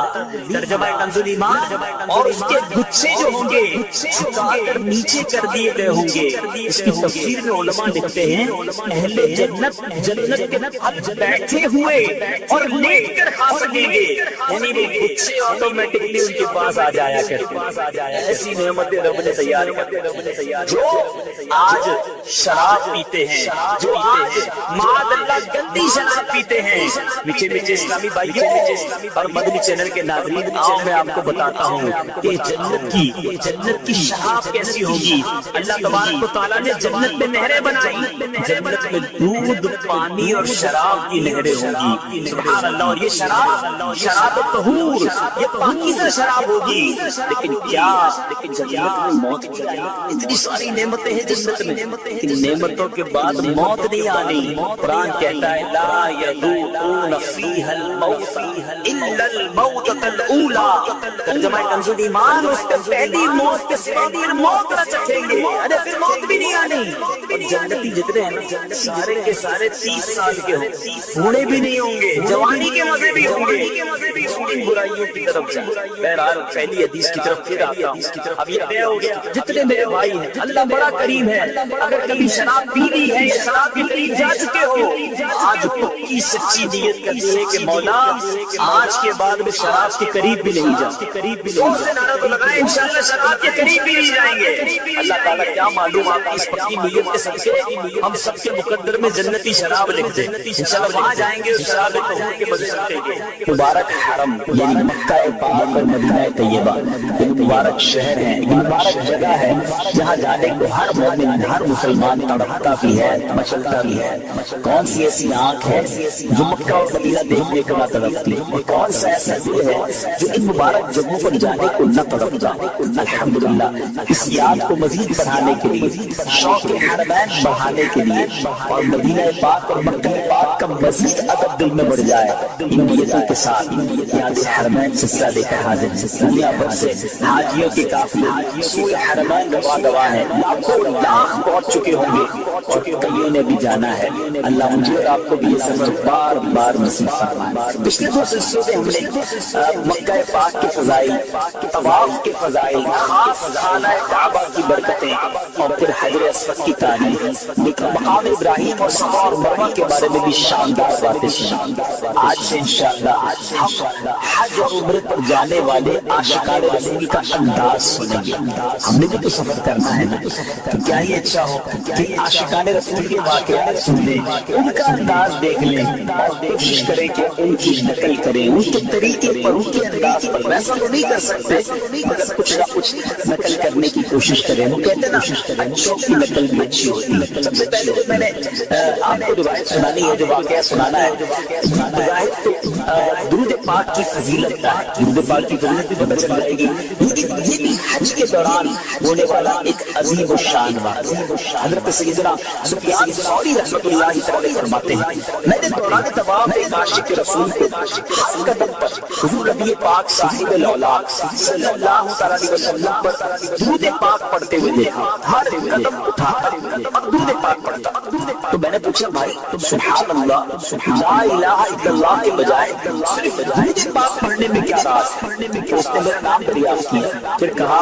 ترجمہ کنز الایمان, اور اس کے گچھے جو ہوں گے جھکا کر نیچے کر دیے گئے ہوں گے. اس کی تفسیر میں علماء لکھتے ہیں اہل جنت جنت کے پھل بیٹھے ہوئے اور لیٹ کر کھا سکیں گے, یعنی وہ گچھے آٹومیٹکلی ان کے پاس آ جایا کرتے. ایسی نعمت رب نے تیار کر. جو آج شراب پیتے ہیں, جو آج معاذ اللہ گندی شراب پیتے ہیں, میٹھے میٹھے اسلامی بھائیوں اور مدنی چینل کے ناظرین, آؤ میں آپ کو بتاتا ہوں کہ جنت کی شراب کیسی ہوگی. اللہ تبارک و تعالیٰ نے جنت میں نہریں بنائی, جنت میں دودھ پانی اور شراب کی نہریں ہوں گی. سبحان اللہ. اور یہ شراب طہور, یہ پاکیزہ شراب ہوگی. لیکن کیا جنت میں موت, اتنی ساری نعمتیں ہیں جنت میں, ان نعمتوں کے بعد موت نہیں آنی. قرآن کہتا ہے لا یذوقون فیہا الموت الا الموتۃ الاولی. ترجمہ کنز الایمان, اس کے پہلی موت کے سوا پھر موت نہ چکھیں گے. ارے پھر موت بھی نہیں آنی. اور جنتی جتنے ہیں نا سارے کے سارے 30 سال کے ہوں, بوڑھے بھی نہیں ہوں گے, جوانی کے مزے بھی ہوں گے. ان برائیوں کی طرف جائیں. بہرحال پہلی حدیث کی طرف پھر آتا ہوں. اب یہ طے ہو گیا جتنے میرے بھائی ہیں, اللہ بڑا کریم ہے. اگر کبھی شراب پی لی ہے یا شراب کے قریب جا چکے ہو, آج پکی سچی نیت کر کے ہے کہ مولا آج کے بعد میں شراب کے قریب بھی نہیں جاؤں، زور سے نعرہ تو لگائیں انشاءاللہ شراب کے قریب بھی نہیں جائیں گے۔ اللہ تعالیٰ کیا معلوم آپ کی اس پکی نیت کے صدقے ہم سب کے مقدر میں جنتی شراب لکھ دیں، انشاءاللہ وہاں جائیں گے اس شراب طہور کے مزے چکیں گے۔ مبارک حرم یعنی مکہ پاک اور مدینہ طیبہ یہ مبارک شہر ہے، یہ مبارک جگہ ہے جہاں جانے کو ہر مومن ہر مسلمان تڑپتا بھی ہے، مچلتا بھی ہے۔ کون سی ایسی آنکھ ہے جو مکہ اور مدینہ دیکھنے کو نہ تڑپتی، اور کون سا ایسا دل ہے جو ان مبارک جگہوں پر جانے کو نہ تڑپتا۔ الحمدللہ اس یاد کو مزید بڑھانے کے لیے، شوق حرمین بڑھانے کے لیے، اور مدینہ پاک اور مکہ پاک کا مزید ادب دل میں بڑھ جائے، ان نیتوں کے ساتھ یاد حرمین سلسلہ لے کر حاضر ہیں۔ دنیا بھر سے حاجیوں کے قافلے سوئے حرمین رواں رواں ہیں، لاکھوں لاکھ پہنچ چکے ہوں گے اور کئیوں نے بھی جانا ہے۔ اللہ مجھے اور آپ کو بھی یہ سفر بار بار نصیب فرمائے۔ پچھلے دو سلسلوں میں ہم نے مکہ پاک کے فضائل، طواف کے فضائل، خاص خانہ کعبہ کی برکتیں اور پھر حجر اسود کی تاریخ، لیکن مقام ابراہیم اور صفا اور مروہ کے بارے میں بھی شاندار باتیں سنیں۔ آج سے انشاءاللہ ہم حج اور عمرے پر جانے والے عاشقان رسول کا انداز سنیں گے۔ ہم نے بھی تو سفر کرنا ہے نا، تو کیا یہ اچھا ہو کہ عاشقان رسول کے واقعات سن لیں، ان کا انداز دیکھ لیں اور کوشش کریں کہ ان کی نقل کریں، ان کے طریقے پر، ان کے انداز پر۔ ویسا تو نہیں کر سکتے مگر کچھ نہ کچھ نقل کرنے کی کوشش کریں۔ وہ کہتے ہیں نا اچھوں کی نقل بھی اچھی ہوتی ہے۔ سب سے پہلے جو میں نے آپ کو روایت سنانی ہے، جو واقعہ سنانا ہے، بظاہر تو درود پاک کی فضیلت کا ہے، درود پاک کی فضیلت بھی پتہ چل جائے گی، لیکن یہ بھی حج کے دوران ہونے والا ایک عظیم الشان واقعہ ہے۔ حضرت سیدنا سفیان ثوری رحمۃ اللہ تعالی فرماتے ہیں، میں نے دوران طواف ایک عاشق رسول کو ہر قدم پر حضور نبی پاک صاحب الاولاد صلی اللہ تعالی علیہ وسلم پر درود پاک پڑھتے ہوئے دیکھا، ہر قدم اٹھا کر درود پاک پڑھتا۔ تو میں نے پوچھا بھائی سبحان اللہ لا الہ الا اللہ کے بجائے صرف درود پاک پڑھنے میں کیا راز ہے؟ اس نے میرا نام دریافت کیا، پھر کہا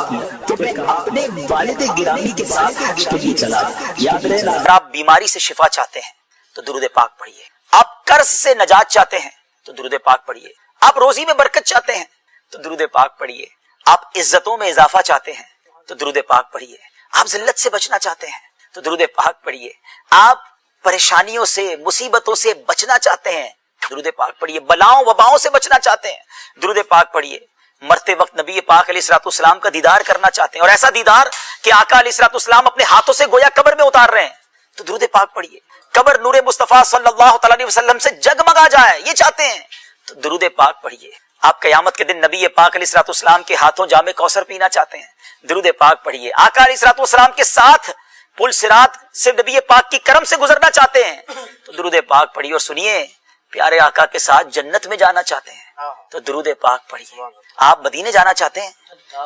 کہ میں اپنے والد گرامی کے ساتھ حج کے لیے چلا۔ یاد رہے اگر آپ بیماری سے شفا چاہتے ہیں تو درود پاک پڑھیے، آپ قرض سے نجات چاہتے ہیں تو درود پاک پڑھیے، آپ روزی میں برکت چاہتے ہیں تو درود پاک پڑھیے، آپ عزتوں میں اضافہ چاہتے ہیں تو درود پاک پڑھیے، آپ ذلت سے بچنا چاہتے ہیں تو درود پاک پڑھیے، آپ پریشانیوں سے مصیبتوں سے بچنا چاہتے ہیں درود پاک پڑھیے، بلاؤں وباؤں سے بچنا چاہتے ہیں درود پاک پڑھیے، مرتے وقت نبی پاک علیہ الصلوۃ والسلام کا دیدار کرنا چاہتے ہیں اور ایسا دیدار کہ آقا علیہ الصلوۃ والسلام اپنے ہاتھوں سے گویا قبر میں اتار رہے ہیں تو درود پاک پڑھیے، قبر نور مصطفیٰ صلی اللہ تعالی علیہ وسلم سے جگمگا جائے یہ چاہتے ہیں تو درود پاک پڑھیے، آپ قیامت کے دن نبی پاک علیہ الصلوۃ والسلام کے ہاتھوں جام کوثر پینا چاہتے ہیں درود پاک پڑھیے، آقا علیہ الصلوۃ والسلام کے ساتھ پل صراط سے نبی پاک کی کرم سے گزرنا چاہتے ہیں تو درود پاک پڑھیے، اور سنیے پیارے آقا کے ساتھ جنت میں جانا چاہتے ہیں تو درود پاک پڑھیے، آپ مدینے جانا چاہتے ہیں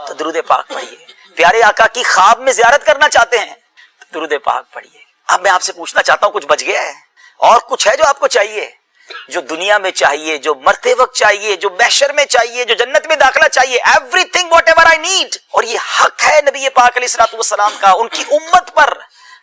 تو درود پاک پڑھیے، پیارے آقا کی خواب میں زیارت کرنا چاہتے ہیں تو درود پاک پڑھیے۔ اب میں آپ سے پوچھنا چاہتا ہوں کچھ بچ گیا ہے اور کچھ ہے جو آپ کو چاہیے، جو دنیا میں چاہیے، جو مرتے وقت چاہیے، جو محشر میں چاہیے، جو جنت میں داخلہ چاہیے، every thing what ever I need, اور یہ حق ہے نبی پاک علیہ الصلوۃ والسلام کا ان کی امت پر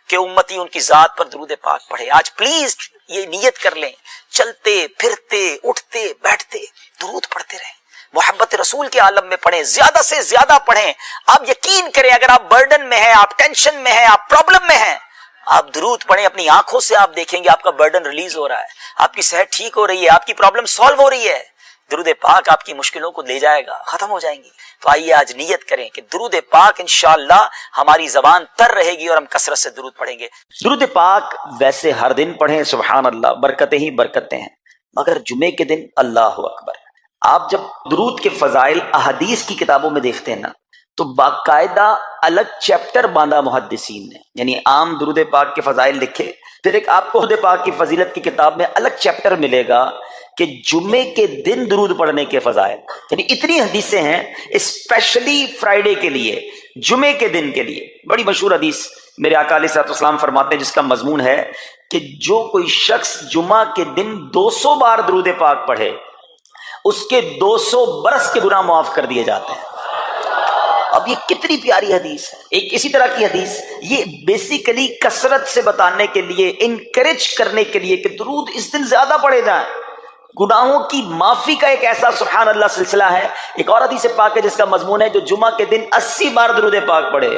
کہ امتی ان کی ذات پر درود پاک پڑھے۔ آج پلیز یہ نیت کر لیں، چلتے پھرتے اٹھتے بیٹھتے درود پڑھتے رہیں، محبت رسول کے عالم میں پڑھیں، زیادہ سے زیادہ پڑھیں۔ آپ یقین کریں اگر آپ برڈن میں ہیں، آپ ٹینشن میں ہیں، آپ پرابلم میں ہیں، آپ درود پڑھیں، اپنی آنکھوں سے آپ دیکھیں گے آپ کا برڈن ریلیز ہو رہا ہے، آپ کی صحت ٹھیک ہو رہی ہے، آپ کی پرابلم سالو ہو رہی ہے، درود پاک آپ کی مشکلوں کو لے جائے گا، ختم ہو جائیں گی۔ تو آئیے آج نیت کریں کہ درود پاک انشاءاللہ ہماری زبان تر رہے گی اور ہم کثرت سے درود پڑھیں گے۔ درود پاک ویسے ہر دن پڑھیں، سبحان اللہ، برکتیں ہی برکتیں ہیں، مگر جمعے کے دن اللہ اکبر۔ آپ جب درود کے فضائل احادیث کی کتابوں میں دیکھتے ہیں نا تو باقاعدہ الگ چیپٹر باندھا محدثین نے، یعنی عام درود پاک کے فضائل لکھے، پھر ایک آپ کو درود پاک کی فضیلت کی کتاب میں الگ چیپٹر ملے گا کہ جمعے کے دن درود پڑھنے کے فضائل، یعنی اتنی حدیثیں ہیں اسپیشلی فرائیڈے کے لیے، جمعے کے دن کے لیے۔ بڑی مشہور حدیث میرے آقا علیہ الصلوۃ والسلام فرماتے ہیں جس کا مضمون ہے کہ جو کوئی شخص جمعہ کے دن 200 بار درود پاک پڑھے اس کے 200 برس کے گناہ معاف کر دیے جاتے ہیں۔ اب یہ کتنی پیاری حدیث ہے، ایک اسی طرح کی حدیث، یہ بیسیکلی کثرت سے بتانے کے لیے، انکریج کرنے کے لیے کہ درود اس دن زیادہ پڑھے جائیں۔ گناہوں کی معافی کا ایک ایسا سبحان اللہ سلسلہ ہے. ایک اور حدیث پاک ہے جس کا مضمون ہے جو جمعہ کے دن 80 بار درود پاک پڑھے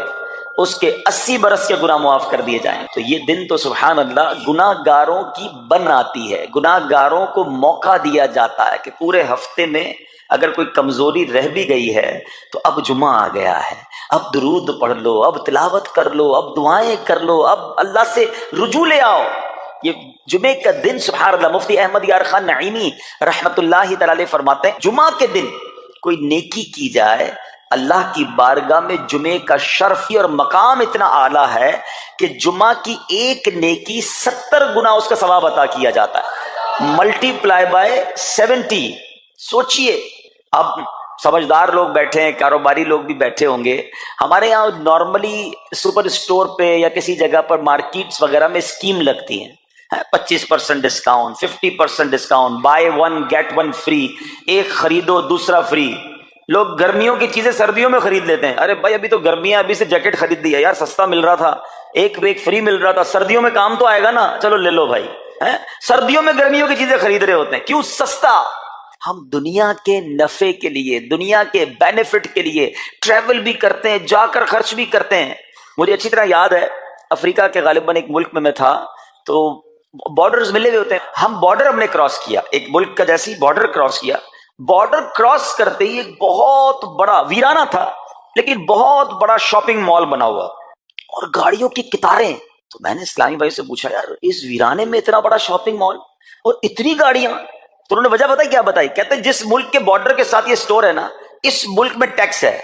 اس کے 80 برس کے گناہ معاف کر دیے جائیں. تو یہ دن تو سبحان اللہ گناہ گاروں کی بن آتی ہے. گناہ گاروں کو موقع دیا جاتا ہے کہ پورے ہفتے میں اگر کوئی کمزوری رہ بھی گئی ہے تو اب جمعہ آ گیا ہے, اب درود پڑھ لو, اب تلاوت کر لو, اب دعائیں کر لو, اب اللہ سے رجوع لے آؤ. یہ جمعے کا دن سبحان اللہ مفتی احمد یار خان نعیمی رحمت اللہ تعالی فرماتے ہیں جمعہ کے دن کوئی نیکی کی جائے اللہ کی بارگاہ میں جمعے کا شرف اور مقام اتنا اعلیٰ ہے کہ جمعہ کی ایک نیکی 70 گنا اس کا ثواب عطا کیا جاتا ہے, ملٹی پلائی بائی 70. سوچئے اب سمجھدار لوگ بیٹھے ہیں, کاروباری لوگ بھی بیٹھے ہوں گے. ہمارے یہاں نارملی سپر اسٹور پہ یا کسی جگہ پر مارکیٹس وغیرہ میں اسکیم لگتی ہیں 25% discount, 50% discount, buy 1 get 1 free, ایک خریدو دوسرا فری. لوگ گرمیوں کی چیزیں سردیوں میں خرید لیتے ہیں. ارے بھائی ابھی تو گرمیاں, ابھی سے جیکٹ خرید دی ہے یار, سستا مل رہا تھا, ایک فری مل رہا تھا, سردیوں میں کام تو آئے گا نا, چلو لے لو بھائی. سردیوں میں گرمیوں کی چیزیں خرید رہے ہوتے ہیں, کیوں؟ سستا. ہم دنیا کے نفع کے لیے, دنیا کے بینیفٹ کے لیے ٹریول بھی کرتے ہیں, جا کر خرچ بھی کرتے ہیں. مجھے اچھی طرح یاد ہے افریقہ کے غالباً ایک ملک میں تھا, تو بارڈرز ملے ہوئے ہوتے ہیں. ہم نے کراس کیا, ایک ملک کا جیسی بارڈر کراس کیا. بارڈر کراس کرتے ہی ایک بہت بڑا ویرانہ تھا لیکن بہت بڑا شاپنگ مال بنا ہوا اور گاڑیوں کی قطاریں. تو میں نے اسلامی بھائی سے پوچھا یار اس ویرانے میں اتنا بڑا شاپنگ مال اور اتنی گاڑیاں؟ تو انہوں نے وجہ بتائی, کیا بتائی؟ کہتے ہیں جس ملک کے بارڈر کے ساتھ یہ سٹور ہے نا, اس ملک میں ٹیکس ہے,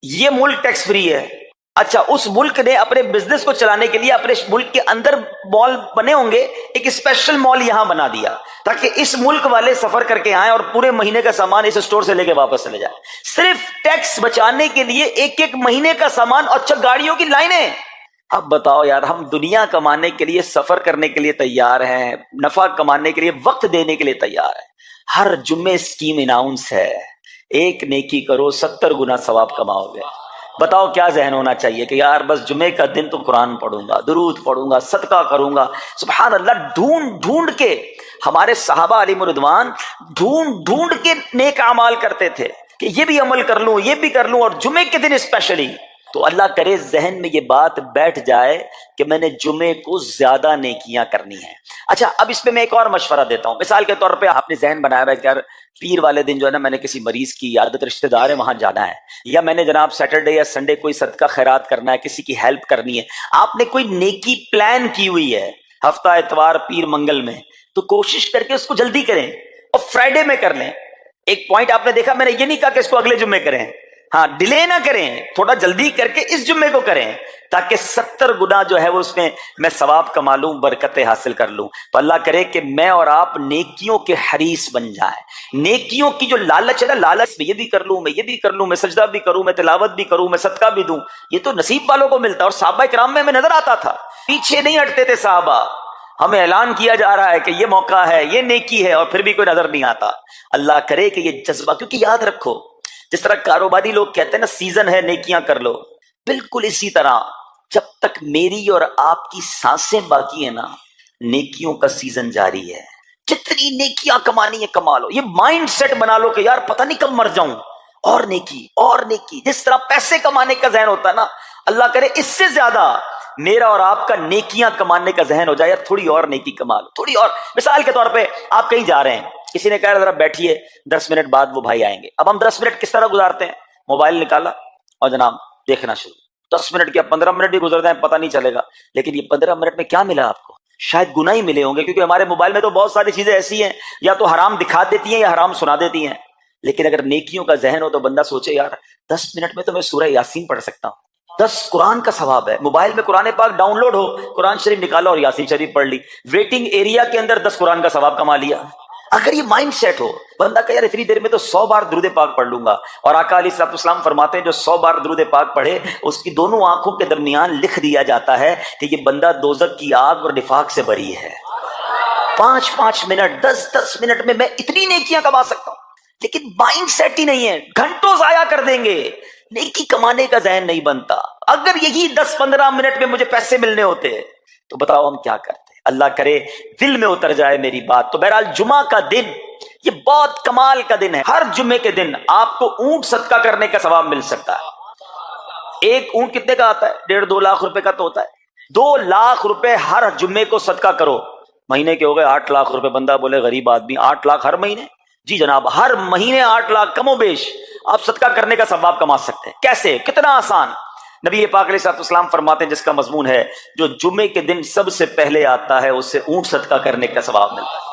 یہ ملک ٹیکس فری ہے. اچھا, اس ملک نے اپنے بزنس کو چلانے کے لیے اپنے ملک کے اندر مال بنے ہوں گے, ایک اسپیشل مال یہاں بنا دیا تاکہ اس ملک والے سفر کر کے آئیں اور پورے مہینے کا سامان اس سٹور سے لے کے واپس چلے جائیں, صرف ٹیکس بچانے کے لیے. ایک مہینے کا سامان, اچھا گاڑیوں کی لائنیں. اب بتاؤ یار, ہم دنیا کمانے کے لیے, سفر کرنے کے لیے تیار ہیں, نفع کمانے کے لیے وقت دینے کے لیے تیار ہیں. ہر جمعے اسکیم اناؤنس ہے, ایک نیکی کرو 70 گنا ثواب کماؤ گے. بتاؤ کیا ذہن ہونا چاہیے کہ یار بس جمعے کا دن تو قرآن پڑھوں گا, درود پڑھوں گا, صدقہ کروں گا. سبحان اللہ, ڈھونڈ کے ہمارے صحابہ علیہ رضوان ڈھونڈ کے نیک اعمال کرتے تھے کہ یہ بھی عمل کر لوں, یہ بھی کر لوں, اور جمعے کے دن اسپیشلی. تو اللہ کرے ذہن میں یہ بات بیٹھ جائے کہ میں نے جمعے کو زیادہ نیکیاں کرنی ہیں. اچھا, اب اس پہ میں ایک اور مشورہ دیتا ہوں. مثال کے طور پہ آپ نے ذہن بنایا ہے کہ یار پیر والے دن جو ہے نا میں نے کسی مریض کی عادت رشتہ دار ہے وہاں جانا ہے, یا میں نے جناب سیٹرڈے یا سنڈے کوئی صدقہ خیرات کرنا ہے, کسی کی ہیلپ کرنی ہے. آپ نے کوئی نیکی پلان کی ہوئی ہے ہفتہ اتوار پیر منگل میں, تو کوشش کر کے اس کو جلدی کریں اور فرائیڈے میں کر لیں. ایک پوائنٹ آپ نے دیکھا, میں نے یہ نہیں کہا کہ اس کو اگلے جمعے کریں, ہاں ڈیلے نہ کریں, تھوڑا جلدی کر کے اس جمعے کو کریں تاکہ 70 گنا جو ہے وہ اس میں ثواب کما لوں, برکتیں حاصل کر لوں. تو اللہ کرے کہ میں اور آپ نیکیوں کے حریص بن جائیں. نیکیوں کی جو لالچ ہے نا, لالچ میں یہ بھی کر لوں, میں یہ بھی کر لوں, میں سجدہ بھی کروں, میں تلاوت بھی کروں, میں صدقہ بھی دوں, یہ تو نصیب والوں کو ملتا ہے. اور صحابہ کرام میں ہمیں نظر آتا تھا, پیچھے نہیں ہٹتے تھے صحابہ. ہمیں اعلان کیا جا رہا ہے کہ یہ موقع ہے, یہ نیکی ہے, اور پھر بھی کوئی نظر نہیں آتا. اللہ کرے کہ یہ جذبہ, کیونکہ یاد رکھو جس طرح کاروباری لوگ کہتے ہیں نا سیزن ہے نیکیاں کر لو, بالکل اسی طرح جب تک میری اور آپ کی سانسیں باقی ہیں نا نیکیوں کا سیزن جاری ہے. جتنی نیکیاں کمانی ہے کما لو. یہ مائنڈ سیٹ بنا لو کہ یار پتہ نہیں کب مر جاؤں, اور نیکی اور نیکی. جس طرح پیسے کمانے کا ذہن ہوتا ہے نا, اللہ کرے اس سے زیادہ میرا اور آپ کا نیکیاں کمانے کا ذہن ہو جائے. یار تھوڑی اور نیکی کما لو, تھوڑی اور. مثال کے طور پہ آپ کہیں جا رہے ہیں, کسی نے کہا ذرا بیٹھیے 10 منٹ بعد وہ بھائی آئیں گے. اب ہم 10 منٹ کس طرح گزارتے ہیں؟ موبائل نکالا اور جناب دیکھنا شروع. 10 منٹ کیا 15 منٹ بھی گزر جائیں پتہ نہیں چلے گا. لیکن یہ 15 منٹ میں کیا ملا آپ کو؟ شاید گناہ ہی ملے ہوں گے, کیونکہ ہمارے موبائل میں تو بہت ساری چیزیں ایسی ہیں یا تو حرام دکھا دیتی ہیں یا حرام سنا دیتی ہیں. لیکن اگر نیکیوں کا ذہن ہو تو بندہ سوچے یار 10 منٹ میں تو میں سورہ یاسین پڑھ سکتا ہوں, 10 قرآن کا ثواب ہے. موبائل میں قرآن پاک ڈاؤن لوڈ ہو, قرآن شریف نکالا اور یاسین شریف پڑھ لی, ویٹنگ ایریا کے اندر 10 قرآن کا ثواب کما لیا. اگر یہ مائنڈ سیٹ ہو بندہ کہ یار اتنی دیر میں تو 100 بار درود پاک پڑھ لوں گا. اور آقا علیہ الصلوۃ والسلام فرماتے ہیں جو 100 بار درود پاک پڑھے اس کی دونوں آنکھوں کے درمیان لکھ دیا جاتا ہے کہ یہ بندہ دوزخ کی آگ اور نفاق سے بری ہے. 5 منٹ 10 منٹ میں اتنی نیکیاں کما سکتا ہوں. لیکن مائنڈ سیٹ ہی نہیں ہے, گھنٹوں ضائع کر دیں گے, نیکی کمانے کا ذہن نہیں بنتا. اگر یہی 10-15 منٹ میں مجھے پیسے ملنے ہوتے تو بتاؤ ہم کیا کرتے. اللہ کرے دل میں اتر جائے میری بات. تو بہرحال جمعہ کا دن یہ بہت کمال کا دن ہے. ہر جمعے کے دن آپ کو اونٹ صدقہ کرنے کا ثواب مل سکتا ہے. ایک اونٹ کتنے کا آتا ہے؟ 1.5-2 لاکھ روپے کا تو ہوتا ہے. 2 لاکھ روپے ہر جمعے کو صدقہ کرو. مہینے کے ہو گئے 8 لاکھ روپے. بندہ بولے غریب آدمی 8 لاکھ ہر مہینے؟ جی جناب، ہر مہینے 8 لاکھ کم و بیش آپ صدقہ کرنے کا ثواب کما سکتے ہیں. کیسے؟ کتنا آسان. نبی پاک علیہ الصلوۃ والسلام فرماتے ہیں، جس کا مضمون ہے جو جمعے کے دن سب سے پہلے آتا ہے اسے اونٹ صدقہ کرنے کا ثواب ملتا ہے،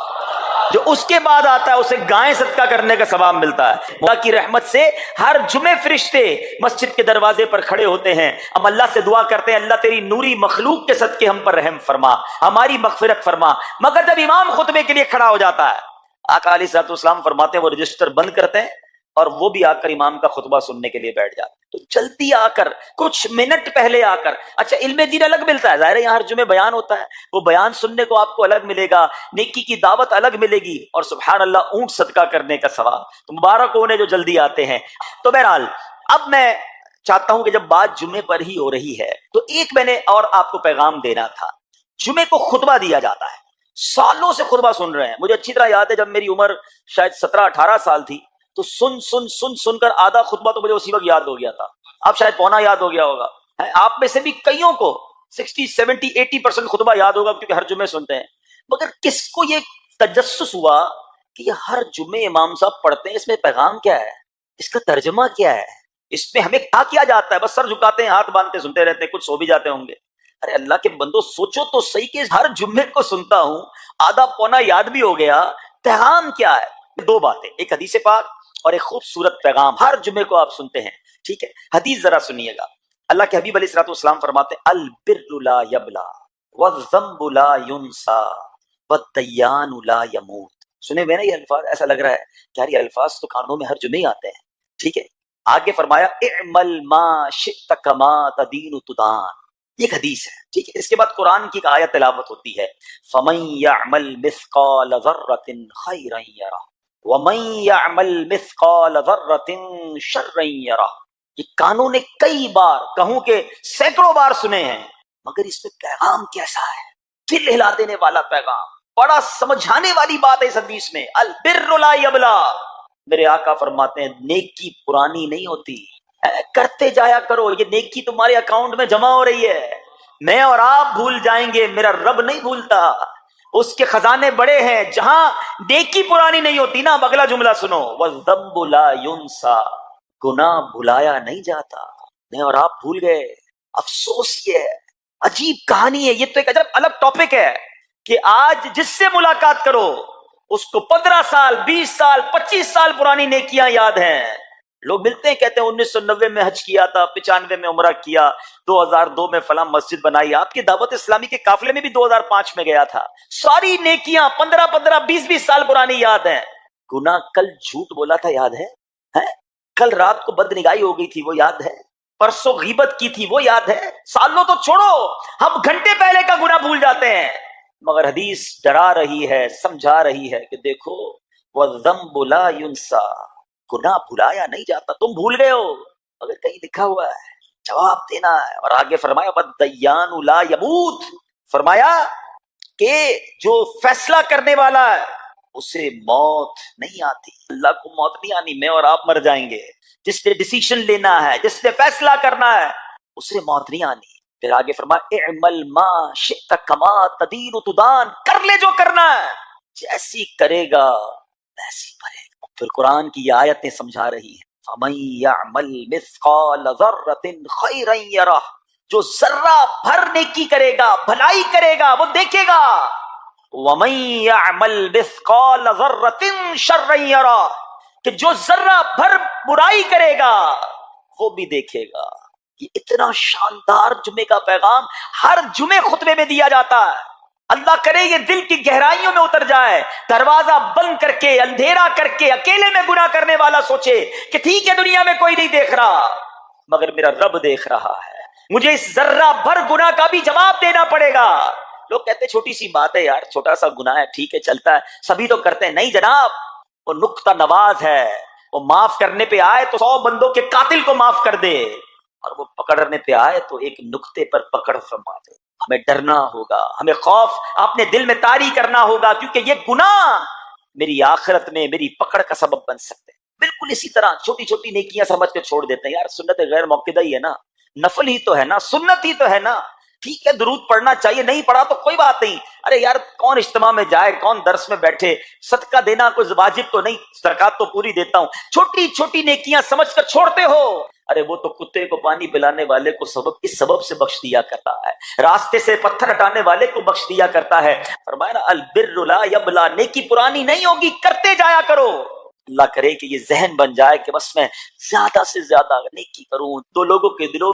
جو اس کے بعد آتا ہے اسے گائے صدقہ کرنے کا ثواب ملتا ہے. اللہ کی رحمت سے ہر جمعے فرشتے مسجد کے دروازے پر کھڑے ہوتے ہیں. ہم اللہ سے دعا کرتے ہیں، اللہ تیری نوری مخلوق کے صدقے ہم پر رحم فرما، ہماری مغفرت فرما. مگر جب امام خطبے کے لیے کھڑا ہو جاتا ہے، آقا علیہ الصلوۃ والسلام فرماتے ہیں وہ رجسٹر بند کرتے ہیں اور وہ بھی آ کر امام کا خطبہ سننے کے لیے بیٹھ جاتے ہیں. تو جلدی آ کر، کچھ منٹ پہلے آ کر. اچھا، علم دین الگ ملتا ہے، ظاہر ہے یہاں ہر جمعے بیان ہوتا ہے، وہ بیان سننے کو آپ کو الگ ملے گا، نیکی کی دعوت الگ ملے گی، اور سبحان اللہ اونٹ صدقہ کرنے کا ثواب. تو مبارک ہو انہیں جو جلدی آتے ہیں. تو بہرحال اب میں چاہتا ہوں کہ جب بات جمعے پر ہی ہو رہی ہے تو ایک میں نے اور آپ کو پیغام دینا تھا. جمعے کو خطبہ دیا جاتا ہے، سالوں سے خطبہ سن رہے ہیں. مجھے اچھی طرح یاد ہے جب میری عمر شاید 17-18 سال تھی تو سن کر آدھا خطبہ تو مجھے اسی وقت یاد ہو گیا تھا. اب شاید پونا یاد ہو گیا ہوگا. آپ میں سے بھی کئیوں کو 60, 70, 80% خطبہ یاد ہوگا کیونکہ ہر جمعے سنتے ہیں. مگر کس کو یہ تجسس ہوا کہ یہ ہر جمعے امام صاحب پڑھتے ہیں، اس میں پیغام کیا ہے، اس کا ترجمہ کیا ہے، اس میں ہمیں کیا جاتا ہے؟ بس سر جھکاتے ہیں، ہاتھ باندھتے سنتے رہتے ہیں، کچھ سو بھی جاتے ہوں گے. ارے اللہ کے بندو، سوچو تو صحیح کہ ہر جمعے کو سنتا ہوں، آدھا پونا یاد بھی ہو گیا، پیغام کیا ہے؟ 2 باتیں، ایک حدیث پاک اور ایک خوبصورت پیغام. ہر جمعے کو آپ سنتے ہیں، ٹھیک ہے؟ حدیث ذرا سنیے گا. اللہ کے حبیب علیہ الصلوۃ والسلام فرماتے ہیں البر لا یبلا والذنب لا ینسا والدیان لا یموت. سنے ہوئے نا یہ الفاظ؟ ایسا لگ رہا ہے کہ یار یہ الفاظ تو کانوں میں ہر جمعے ہی آتے ہیں، ٹھیک ہے؟ آگے فرمایا اعمل ما شئت کما تدین تدان. یہ حدیث ہے، ٹھیک ہے؟ اس کے بعد قرآن کی ایک آیت تلاوت ہوتی ہے فمن یعمل مثقال ذرۃ خیرا یرہ ومن یعمل مثقال ذرۃ شرا یرہ. یہ کانوں نے کئی بار، کہوں کہ سینکڑوں بار سنے ہیں، مگر اس میں پیغام کیسا ہے؟ دل ہلا دینے والا پیغام، بڑا سمجھانے والی بات ہے اس حدیث میں. البر لا یبلا. میرے آقا فرماتے ہیں نیکی پرانی نہیں ہوتی، کرتے جایا کرو. یہ نیکی تمہارے اکاؤنٹ میں جمع ہو رہی ہے. میں اور آپ بھول جائیں گے، میرا رب نہیں بھولتا. اس کے خزانے بڑے ہیں. جہاں نیکی پرانی نہیں ہوتی نا، اگلا جملہ سنو، وَالذَّنبُ لَا يُنسَى. گناہ بھلایا نہیں جاتا. میں اور آپ بھول گئے. افسوس یہ ہے، عجیب کہانی ہے. یہ تو ایک الگ ٹاپک ہے کہ آج جس سے ملاقات کرو اس کو 15 سال 20 سال 25 سال پرانی نیکیاں یاد ہیں. لوگ ملتے ہیں کہتے ہیں 1990 میں حج کیا تھا، 95 میں عمرہ کیا، 2002 میں فلاں مسجد بنائی. آپ کی دعوت اسلامی کے قافلے میں بھی 2005 میں گیا تھا. ساری نیکیاں 15 20 سال پرانی یاد ہیں. گناہ کل جھوٹ بولا تھا یاد ہے؟ کل رات کو بد نگاہی ہو گئی تھی وہ یاد ہے؟ پرسوں غیبت کی تھی وہ یاد ہے؟ سالوں تو چھوڑو، ہم گھنٹے پہلے کا گناہ بھول جاتے ہیں. مگر حدیث ڈرا رہی ہے، سمجھا رہی ہے کہ دیکھو وَالذَّنبُ لَا يُنسَى. گناہ بھلایا نہیں جاتا. تم بھول گئے ہو اگر کہیں لکھا ہوا ہے، جواب دینا ہے. اور آگے فرمایا وَالدَّيَّانُ لَا يَمُوتُ. فرمایا کہ جو فیصلہ کرنے والا ہے اسے موت نہیں آتی. اللہ کو موت نہیں آنی. میں اور آپ مر جائیں گے. جس نے ڈیسیشن لینا ہے، جس نے فیصلہ کرنا ہے، اسے موت نہیں آنی. پھر آگے فرمایا اعمل ما شئت کما تدین تدان. کر لے جو کرنا ہے، جیسی کرے گا ویسی کرے گا. پھر قرآن کی یہ آیتیں سمجھا رہی ہیں فَمَن يَعْمَلْ مِثْقَالَ ذَرَّةٍ خَيْرًا يَرَهُ. جو ذرہ بھر نیکی کرے گا، بھلائی کرے گا، وہ دیکھے گا. وَمَن يَعْمَلْ مِثْقَالَ ذَرَّةٍ شَرًّا يَرَهُ. کہ جو ذرہ بھر برائی کرے گا وہ بھی دیکھے گا. یہ اتنا شاندار جمعے کا پیغام ہر جمعے خطبے میں دیا جاتا ہے. اللہ کرے یہ دل کی گہرائیوں میں اتر جائے. دروازہ بند کر کے، اندھیرا کر کے، اکیلے میں گناہ کرنے والا سوچے کہ ٹھیک ہے دنیا میں کوئی نہیں دیکھ رہا مگر میرا رب دیکھ رہا ہے. مجھے اس ذرہ بھر گناہ کا بھی جواب دینا پڑے گا. لوگ کہتے ہیں چھوٹی سی بات ہے یار، چھوٹا سا گناہ ہے، ٹھیک ہے چلتا ہے، سبھی تو کرتے ہیں. نہیں جناب، وہ نقطہ نواز ہے. وہ معاف کرنے پہ آئے تو 100 بندوں کے قاتل کو معاف کر دے، اور وہ پکڑنے پہ آئے تو ایک نقطے پر پکڑ فرما دے. ہمیں ڈرنا ہوگا، ہمیں خوف اپنے دل میں طاری کرنا ہوگا، کیونکہ یہ گناہ میری آخرت میں میری پکڑ کا سبب بن سکتے ہیں۔ بالکل اسی طرح چھوٹی چھوٹی نیکیاں سمجھ کے چھوڑ دیتے ہیں، یار سنت غیر موقدہ ہی ہے نا، نفل ہی تو ہے نا، سنت ہی تو ہے نا، ٹھیک ہے درود پڑھنا چاہیے، نہیں پڑھا تو کوئی بات نہیں، ارے یار کون اجتماع میں جائے، کون درس میں بیٹھے، صدقہ دینا کوئی واجب تو نہیں، زکات تو پوری دیتا ہوں، چھوٹی چھوٹی نیکیاں سمجھ کر چھوڑتے ہو، ارے وہ تو کتے کو پانی پلانے والے کو اس سبب سے بخش دیا کرتا ہے، راستے سے پتھر ہٹانے والے کو بخش دیا کرتا ہے۔ فرمایا نا البر لا یبلا، نیکی پرانی نہیں ہوگی، کرتے جایا کرو۔ اللہ کرے کہ یہ ذہن بن جائے کہ بس میں زیادہ سے زیادہ نیکی کروں، تو لوگوں کے دلوں